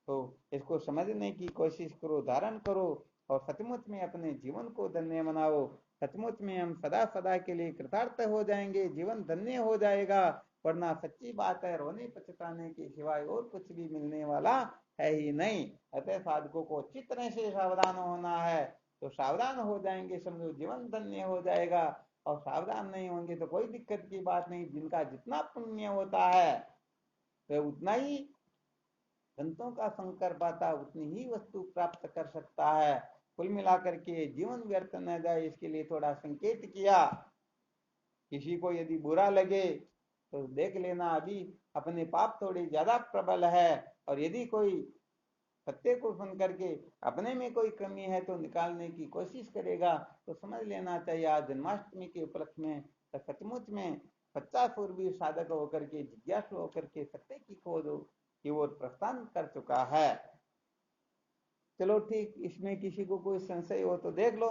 तो इसको समझने की कोशिश करो, धारण करो, और सचमुच में अपने जीवन को धन्य बनाओ। सचमुच में हम सदा सदा के लिए कृतार्थ हो जाएंगे, जीवन धन्य हो जाएगा। वरना सच्ची बात है रोने पछताने के सिवाय और कुछ भी मिलने वाला है ही नहीं। अतः साधकों को अच्छी तरह से सावधान होना है। तो सावधान हो जाएंगे समझो जीवन धन्य हो जाएगा, और सावधान नहीं होंगे तो कोई दिक्कत की बात नहीं। जिनका जितना पुण्य होता है वह उतना ही संतों का संग कर पाता उतनी ही वस्तु प्राप्त कर सकता है। कुल मिलाकर के जीवन व्यर्थ न जाए इसके लिए थोड़ा संकेत किया। किसी को यदि बुरा लगे तो देख लेना अभी अपने पाप थोड़े ज्यादा प्रबल है, और यदि कोई सत्य को सुन करके अपने में कोई कमी है तो निकालने की कोशिश करेगा तो समझ लेना चाहिए आज जन्माष्टमी के उपलक्ष्य में सचमुच में सच्चा सूरवीर साधक होकर के जिज्ञासु होकर के सत्य की खोज की ओर प्रस्थान कर चुका है। चलो ठीक, इसमें किसी को कोई संशय हो तो देख लो।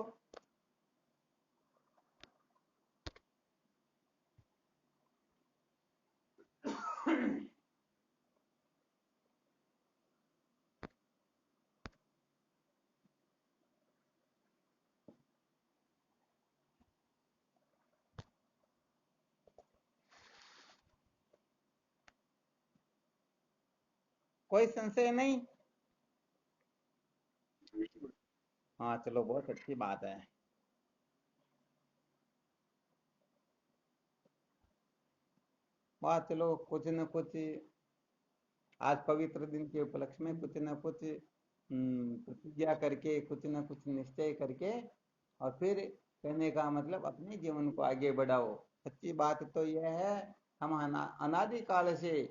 कोई संशय नहीं? हाँ चलो, बहुत अच्छी बात है। वाह, चलो कुछ न कुछ आज पवित्र दिन के उपलक्ष्य में कुछ न कुछ प्रतिज्ञा करके, कुछ न कुछ निश्चय करके, और फिर कहने का मतलब अपने जीवन को आगे बढ़ाओ। सच्ची बात तो यह है, हम अनादि काल से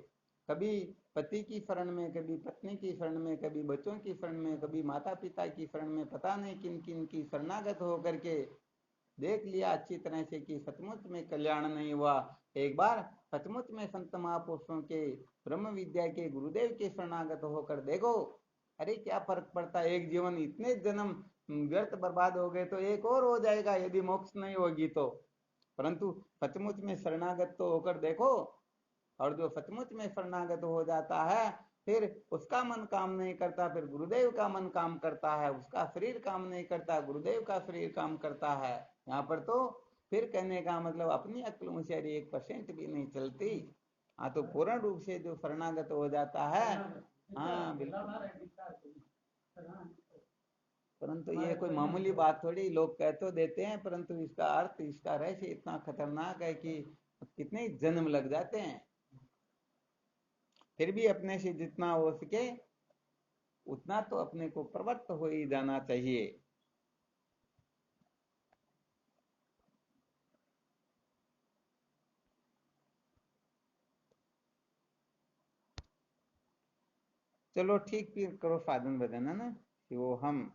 कभी पति की शरण में, कभी पत्नी की शरण में, कभी बच्चों की शरण में, कभी माता पिता की शरण में, पता नहीं किन किन की शरणागत होकर के देख लिया अच्छी तरह से कि सचमुच में कल्याण नहीं हुआ। एक बार सचमुच में संत महापुरुषों के, ब्रह्म विद्या के गुरुदेव के शरणागत होकर देखो, अरे क्या फर्क पड़ता है। एक जीवन, इतने जन्म व्यर्थ बर्बाद हो गए तो एक और हो जाएगा यदि मोक्ष नहीं होगी तो। परंतु सचमुच में शरणागत तो होकर देखो, और जो सचमुच में शरणागत हो जाता है फिर उसका मन काम नहीं करता, फिर गुरुदेव का मन काम करता है, उसका शरीर काम नहीं करता, गुरुदेव का शरीर काम करता है। यहाँ पर तो फिर कहने का मतलब अपनी अक्ल होशियारी 1% भी नहीं चलती। हाँ, तो पूर्ण रूप से जो शरणागत हो जाता है। हाँ बिल्कुल, परंतु ये कोई मामूली बात थोड़ी, लोग कह तो देते हैं परंतु इसका अर्थ, इसका रहस्य इतना खतरनाक है कि कितने जन्म लग जाते हैं। फिर भी अपने से जितना हो सके उतना तो अपने को प्रवृत्त हो ही जाना चाहिए। चलो ठीक, फिर करो साधन भजन, है ना, कि वो हम